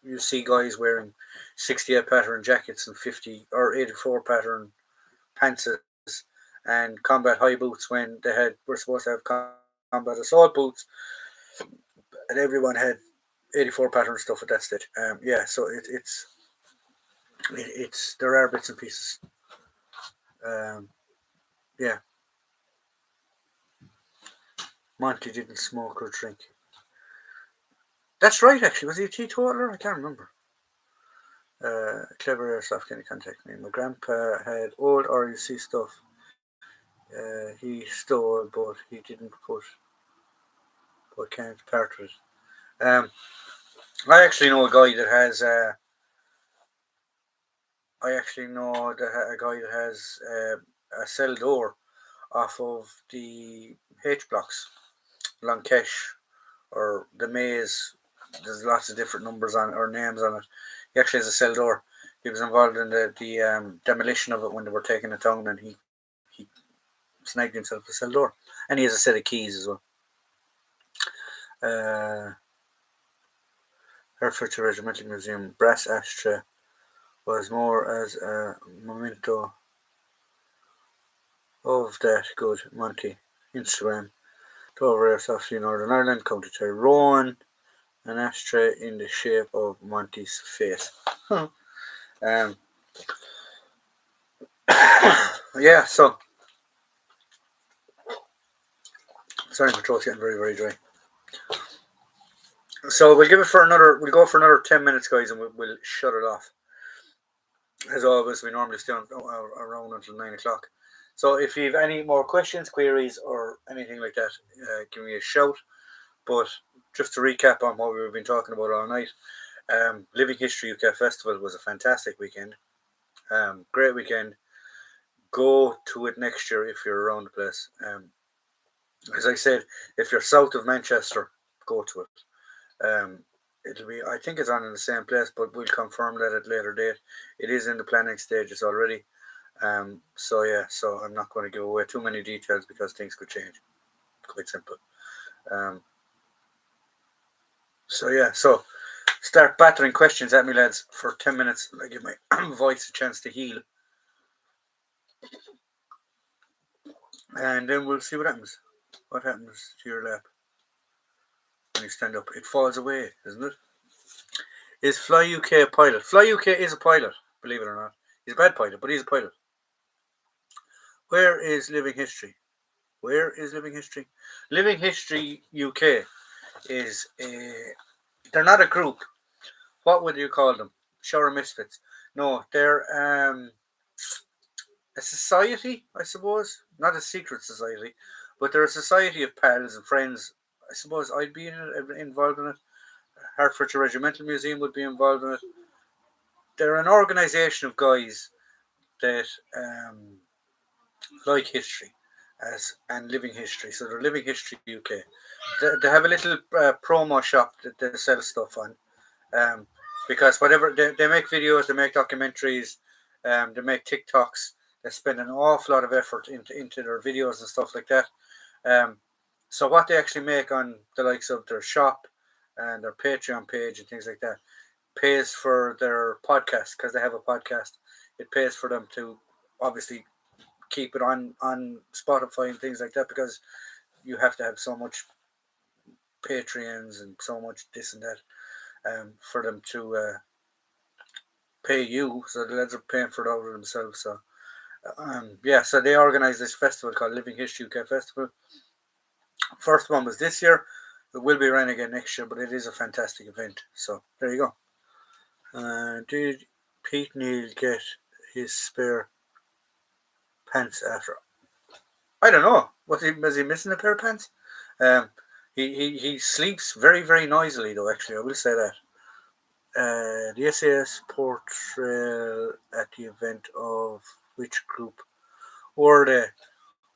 you see guys wearing 68 pattern jackets and 50 or 84 pattern pantses and combat high boots when were supposed to have combat assault boots, and everyone had 84 pattern stuff at that stage. Yeah, so it's there are bits and pieces. Um, yeah, Monty didn't smoke or drink. That's right, actually. Was he a teetotaler? I can't remember. Clever airsoft can contact me. My grandpa had old RUC stuff. He stole, but he didn't but can't part with it. I actually know a guy that has. I actually know a guy that has a cell door off of the H blocks, Lankesh or the maze. There's lots of different numbers on or names on it. He actually has a cell door. He was involved in the demolition of it when they were taking it down, and he snagged himself a cell door. And he has a set of keys as well. Herefordshire Regimental Museum brass ashtray was more as a memento of that good Monty. Instagram. Dover Airsoft in Northern Ireland, County Tyrone, an ashtray in the shape of Monty's face. um, yeah, so sorry, my throat's getting very, very dry. So we'll we'll go for another 10 minutes, guys, and we'll shut it off. As always, we normally stay around until 9 o'clock. So if you have any more questions, queries, or anything like that, give me a shout. But just to recap on what we've been talking about all night, Living History UK Festival was a fantastic weekend. Great weekend. Go to it next year if you're around the place. As I said, if you're south of Manchester, go to it. It'll be, I think it's on in the same place, but we'll confirm that at a later date. It is in the planning stages already. So yeah, so I'm not going to give away too many details because things could change. Quite simple. So yeah, so start battering questions at me, lads, for 10 minutes. I give my voice a chance to heal. And then we'll see what happens. What happens to your lap when you stand up? It falls away, isn't it? Is Fly UK a pilot? Fly UK is a pilot, believe it or not. He's a bad pilot, but he's a pilot. Where is Living History? Where is Living History? Living History UK is they're not a group. What would you call them? Shower Misfits. No, they're a society, I suppose. Not a secret society, but they're a society of pals and friends. I suppose I'd be involved in it. Hertfordshire Regimental Museum would be involved in it. They're an organisation of guys that like history and living history. So they're Living History UK. They have a little promo shop that they sell stuff on. Because whatever they make videos, they make documentaries, they make TikToks. They spend an awful lot of effort into their videos and stuff like that. So what they actually make on the likes of their shop and their Patreon page and things like that pays for their podcast because they have a podcast. It pays for them to obviously keep it on Spotify and things like that because you have to have so much Patreons and so much this and that for them to pay you. So the lads are paying for it out of themselves. So yeah, so they organised this festival called Living History UK Festival. First one was this year. It will be running again next year, but it is a fantastic event. So there you go. Did Pete Neal get his spare pants after? I don't know. Was he missing a pair of pants? He sleeps very, very noisily though, actually. I will say that. The SAS portrayal at the event of which group were they?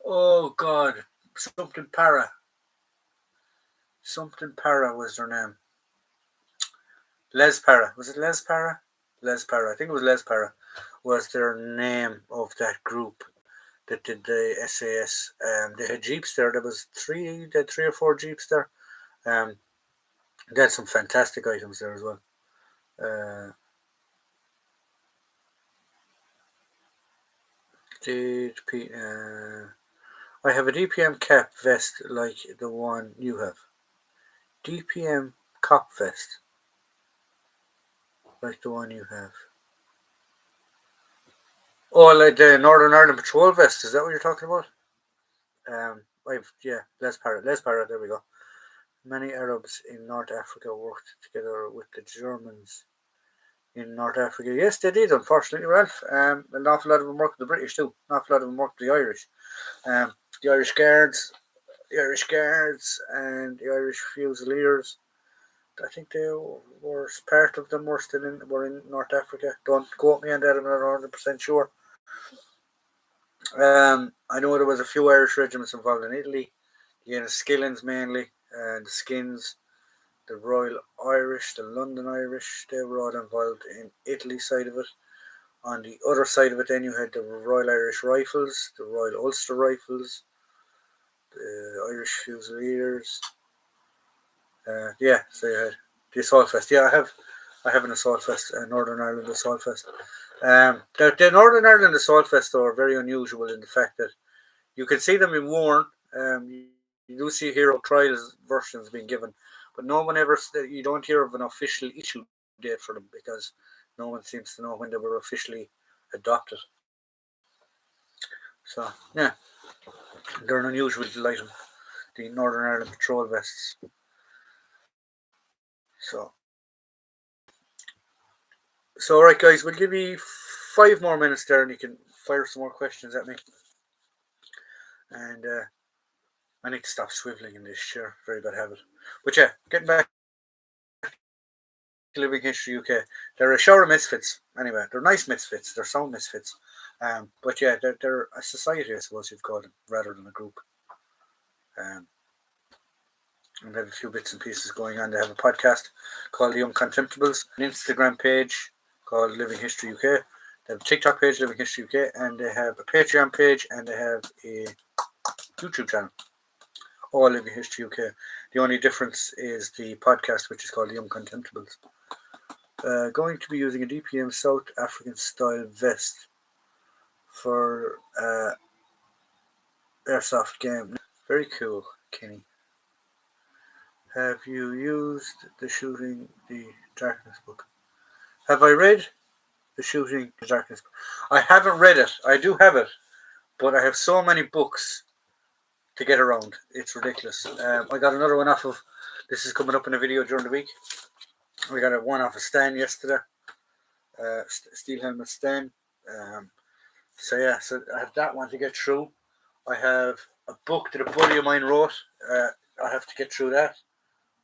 Oh God, something para. Something para was their name. Les Para. Was it Les Para? Les Para. I think it was Les Para was their name of that group that did the SAS. They had jeeps there. There was three or four jeeps there. They had some fantastic items there as well. Uh, I have a DPM cap vest like the one you have. DPM cop vest like the one you have. Oh, like the Northern Ireland Patrol vest. Is that what you're talking about? Les Parrot. There we go. Many Arabs in North Africa worked together with the Germans in North Africa. Yes, they did, unfortunately, Ralph. An awful lot of them worked with the British too. An awful lot of them worked with the Irish. The Irish Guards, and the Irish Fusiliers. I think they were part of them were in North Africa. Don't quote me on that. I'm not 100% sure. I know there was a few Irish regiments involved in Italy. The Enniskillens mainly, and the Skins, the Royal Irish, the London Irish. They were all involved in Italy side of it. On the other side of it, then you had the Royal Irish Rifles, the Royal Ulster Rifles, the Irish Fusiliers. So you had the Assault Fest. Yeah, I have an Assault Fest, Northern Ireland Assault Fest. The Northern Ireland Assault Fest though are very unusual in the fact that you can see them in worn. You do see hero trials versions being given, but no one ever. You don't hear of an official issue date for them because no one seems to know when they were officially adopted. So yeah, they're an unusual item. The Northern Ireland patrol vests. So all right, guys, we'll give you 5 more minutes there, and you can fire some more questions at me. And I need to stop swiveling in this chair. Very bad habit. But yeah, getting back to Living History UK. They're a shower of misfits. Anyway, they're nice misfits. They're sound misfits. But yeah, they're a society, I suppose you've called them, rather than a group. And they have a few bits and pieces going on. They have a podcast called The Uncontemptibles, an Instagram page called Living History UK. They have a TikTok page, Living History UK, and they have a Patreon page, and they have a YouTube channel, all Living History UK. The only difference is the podcast, which is called The Uncontemptibles. Going to be using a DPM South African style vest for airsoft game. Very cool, Kenny. Have you used the Shooting the Darkness book? Have I read the Shooting the Darkness book? I haven't read it. I do have it, but I have so many books to get around. It's ridiculous. I got another one off of. This is coming up in a video during the week. We got one off of Stan yesterday. Steel Helmet Stan. So I have that one to get through. I have a book that a buddy of mine wrote. I have to get through that.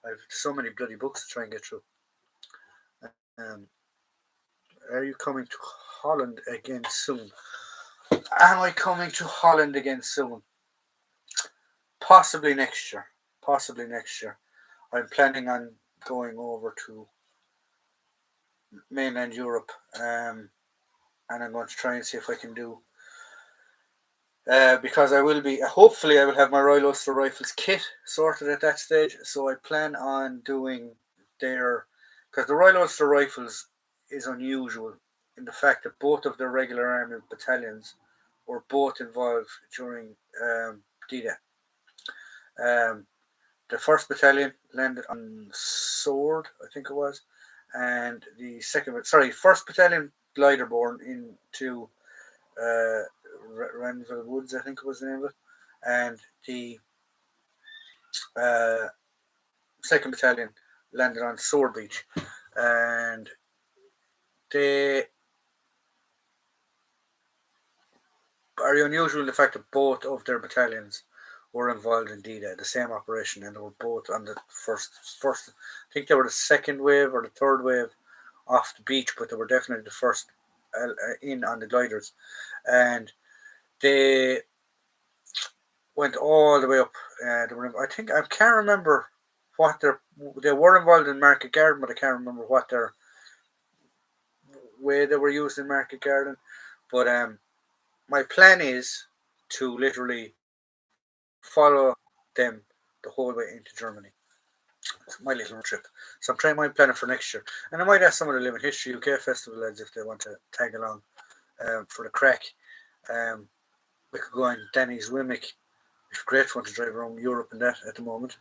I have so many bloody books to try and get through. Are you coming to Holland again soon? Am I coming to Holland again soon? Possibly next year. I'm planning on going over to mainland Europe, and I'm going to try and see if I can do. Because I will be, hopefully, I will have my Royal Ulster Rifles kit sorted at that stage. So I plan on doing because the Royal Ulster Rifles is unusual in the fact that both of their regular army battalions were both involved during D-Day. The 1st Battalion landed on Sword, I think it was, and the 1st Battalion gliderborne into Renville Woods, I think it was the name of it, and the 2nd Battalion landed on Sword Beach, and they are unusual in the fact that both of their battalions were involved in D-Day, the same operation, and they were both on the first. I think they were the second wave or the third wave off the beach, but they were definitely the first in on the gliders, and they went all the way up. I can't remember what they were involved in Market Garden, but I can't remember what their way they were used in Market Garden. But my plan is to literally follow them the whole way into Germany. my little trip. So I'm trying my planning for next year. And I might ask some of the Living History UK Festival lads if they want to tag along for the crack. We could go on Danny's Wimmick. It's great fun to drive around Europe and that at the moment.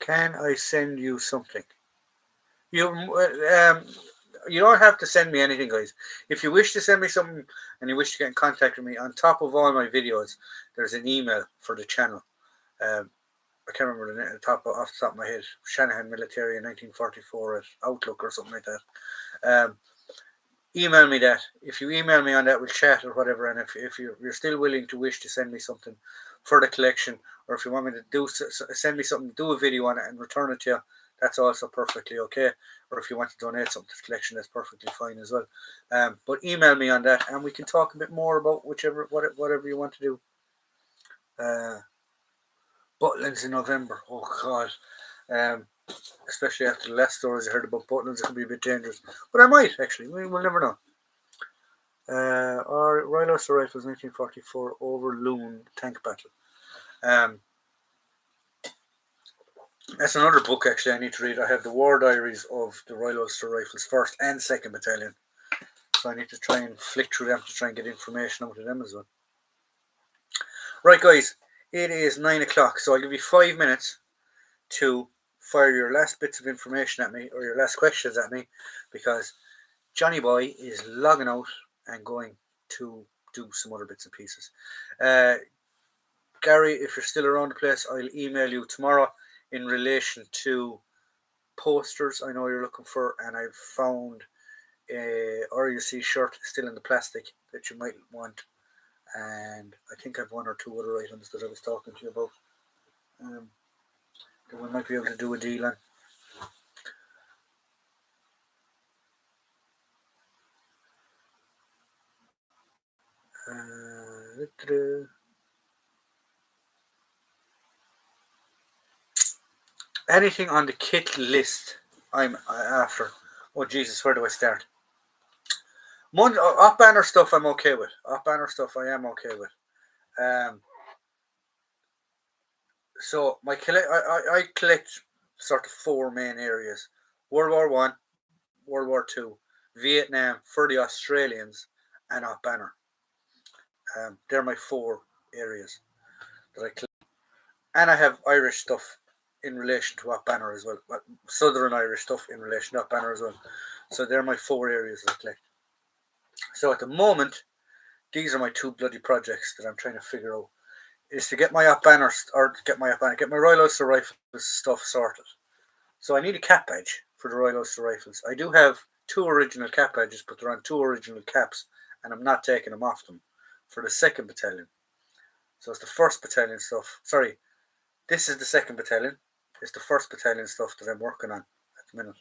Can I send you something? You don't have to send me anything, guys. If you wish to send me something and you wish to get in contact with me, on top of all my videos, there's an email for the channel. I can't remember the name off the top of my head. Shanahan Military in 1944 at Outlook or something like that. Email me that. If you email me on that, we'll chat or whatever. And if you're still willing to wish to send me something for the collection, or if you want me to send me something, do a video on it and return it to you, that's also perfectly okay. Or if you want to donate something to the collection, that's perfectly fine as well. But email me on that, and we can talk a bit more about whatever you want to do. Butlins in November. Oh God. Especially after the last stories I heard about Butlins, it could be a bit dangerous. But I might actually. We'll never know. Our Royal Ulster Rifles 1944 over Loon tank battle. That's another book actually I need to read. I have the War Diaries of the Royal Ulster Rifles 1st and 2nd Battalion. So I need to try and flick through them to try and get information out of them as well. Right, guys, it is 9 o'clock, so I'll give you 5 minutes to fire your last bits of information at me or your last questions at me, because Johnny Boy is logging out and going to do some other bits and pieces. Gary, if you're still around the place, I'll email you tomorrow in relation to posters I know you're looking for, and I've found a RUC shirt still in the plastic that you might want, and I think I've one or two other items that I was talking to you about that we might be able to do a deal on. Anything on the kit list I'm after? Oh Jesus, where do I start? Off banner stuff I'm okay with. Off banner stuff I am okay with. So I collect sort of 4 main areas: World War One, World War Two, Vietnam for the Australians, and off banner. They're my 4 areas that I collect, and I have Irish stuff in relation to off banner as well. Southern Irish stuff in relation to off banner as well. So they're my 4 areas that I collect. So at the moment, these are my 2 bloody projects that I'm trying to figure out. Is to get my up banners, or get my Royal Ulster Rifles stuff sorted. So I need a cap badge for the Royal Ulster Rifles. I do have 2 original cap badges, but they're on 2 original caps, and I'm not taking them off them for the 2nd Battalion. So it's the 1st Battalion stuff. Sorry, this is the 2nd Battalion. It's the 1st Battalion stuff that I'm working on at the minute.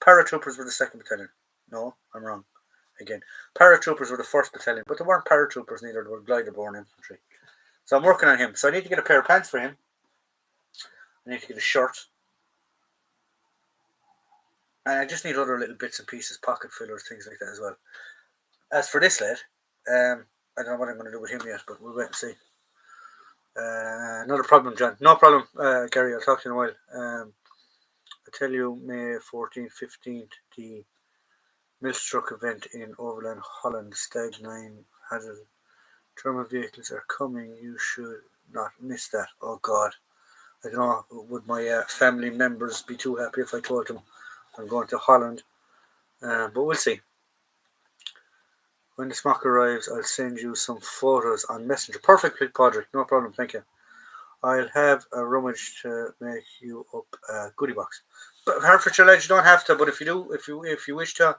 Paratroopers were the 2nd Battalion. No, I'm wrong. Again, paratroopers were the 1st Battalion, but they weren't paratroopers, neither they were glider-borne infantry. So I'm working on him. So I need to get a pair of pants for him. I need to get a shirt. And I just need other little bits and pieces, pocket fillers, things like that as well. As for this lad, I don't know what I'm going to do with him yet, but we'll wait and see. Not a problem, John. No problem, Gary. I'll talk to you in a while. I tell you, May 14th, 15th, the Milstruck event in Overland, Holland, Stag 9 had a German vehicles are coming. You should not miss that. Oh God, I don't know. Would my family members be too happy if I told them I'm going to Holland? But we'll see. When the smock arrives, I'll send you some photos on Messenger. Perfect, Podrick. No problem. Thank you. I'll have a rummage to make you up a goodie box. But Hertfordshire lads, you don't have to. But if you do, if you wish to,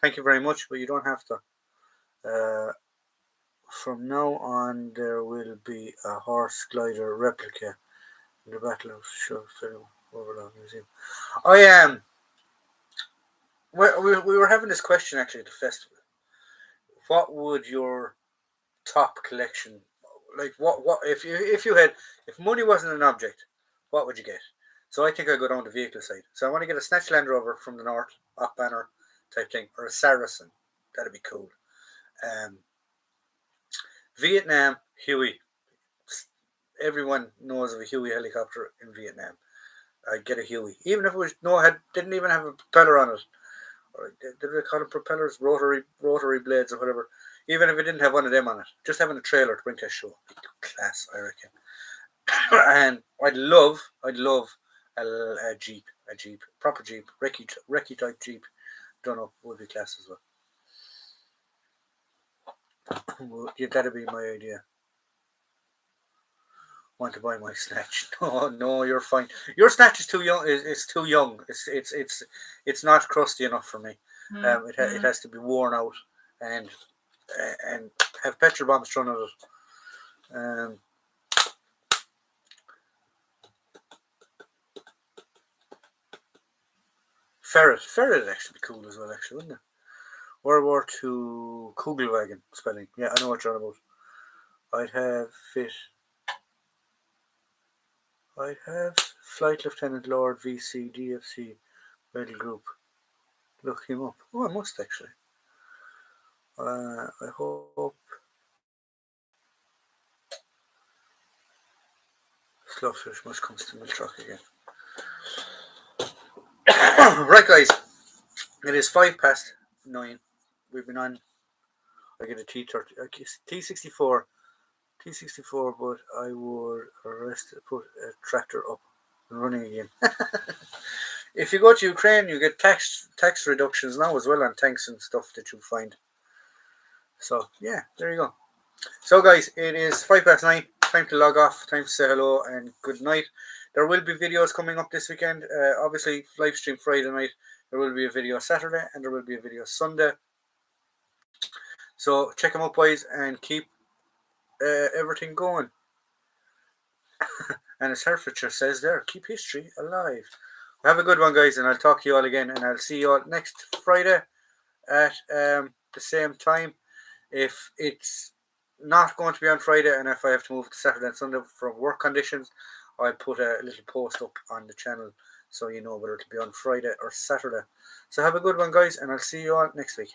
thank you very much. But you don't have to. From now on, there will be a horse glider replica in the Battle of Sheffield Overland Museum. I am. We were having this question actually at the festival. What would your top collection, like what if money wasn't an object, what would you get? So I think I'll go down the vehicle side. So I want to get a Snatch Land Rover from the north, off banner type thing, or a Saracen. That'd be cool. Vietnam Huey, everyone knows of a Huey helicopter in Vietnam. I'd get a Huey, even if it was didn't even have a propeller on it, or did they call them propellers, rotary blades or whatever. Even if it didn't have one of them on it, just having a trailer to bring to a show, class, I reckon. And I'd love a Jeep, proper Jeep, recce type Jeep. Don't know, would be class as well. Yeah, that'd be my idea. Want to buy my snatch? No, no, you're fine. Your snatch is too young. It's too young. It's not crusty enough for me. It has to be worn out and and have petrol bombs thrown at it. Ferret would actually be cool as well. Actually, wouldn't it? World War Two Kugelwagen spelling. Yeah, I know what you're on about. I'd have fit. I'd have Flight Lieutenant Lord VC DFC Medal Group. Look him up. Oh, I must actually. I hope Slugfish must come to the truck again. Right, guys. It is 9:05. We've been on. I get a T30, T64, but I would put a tractor up and running again. If you go to Ukraine, you get tax reductions now as well on tanks and stuff that you find. So yeah, there you go. So guys, it is 9:05. Time to log off. Time to say hello and good night. There will be videos coming up this weekend. Obviously, live stream Friday night. There will be a video Saturday and there will be a video Sunday. So check them out, boys, and keep everything going. And as Herefordshire says there, keep history alive. Have a good one, guys, and I'll talk to you all again, and I'll see you all next Friday at the same time. If it's not going to be on Friday, and if I have to move to Saturday and Sunday for work conditions, I'll put a little post up on the channel so you know whether it'll be on Friday or Saturday. So have a good one, guys, and I'll see you all next week.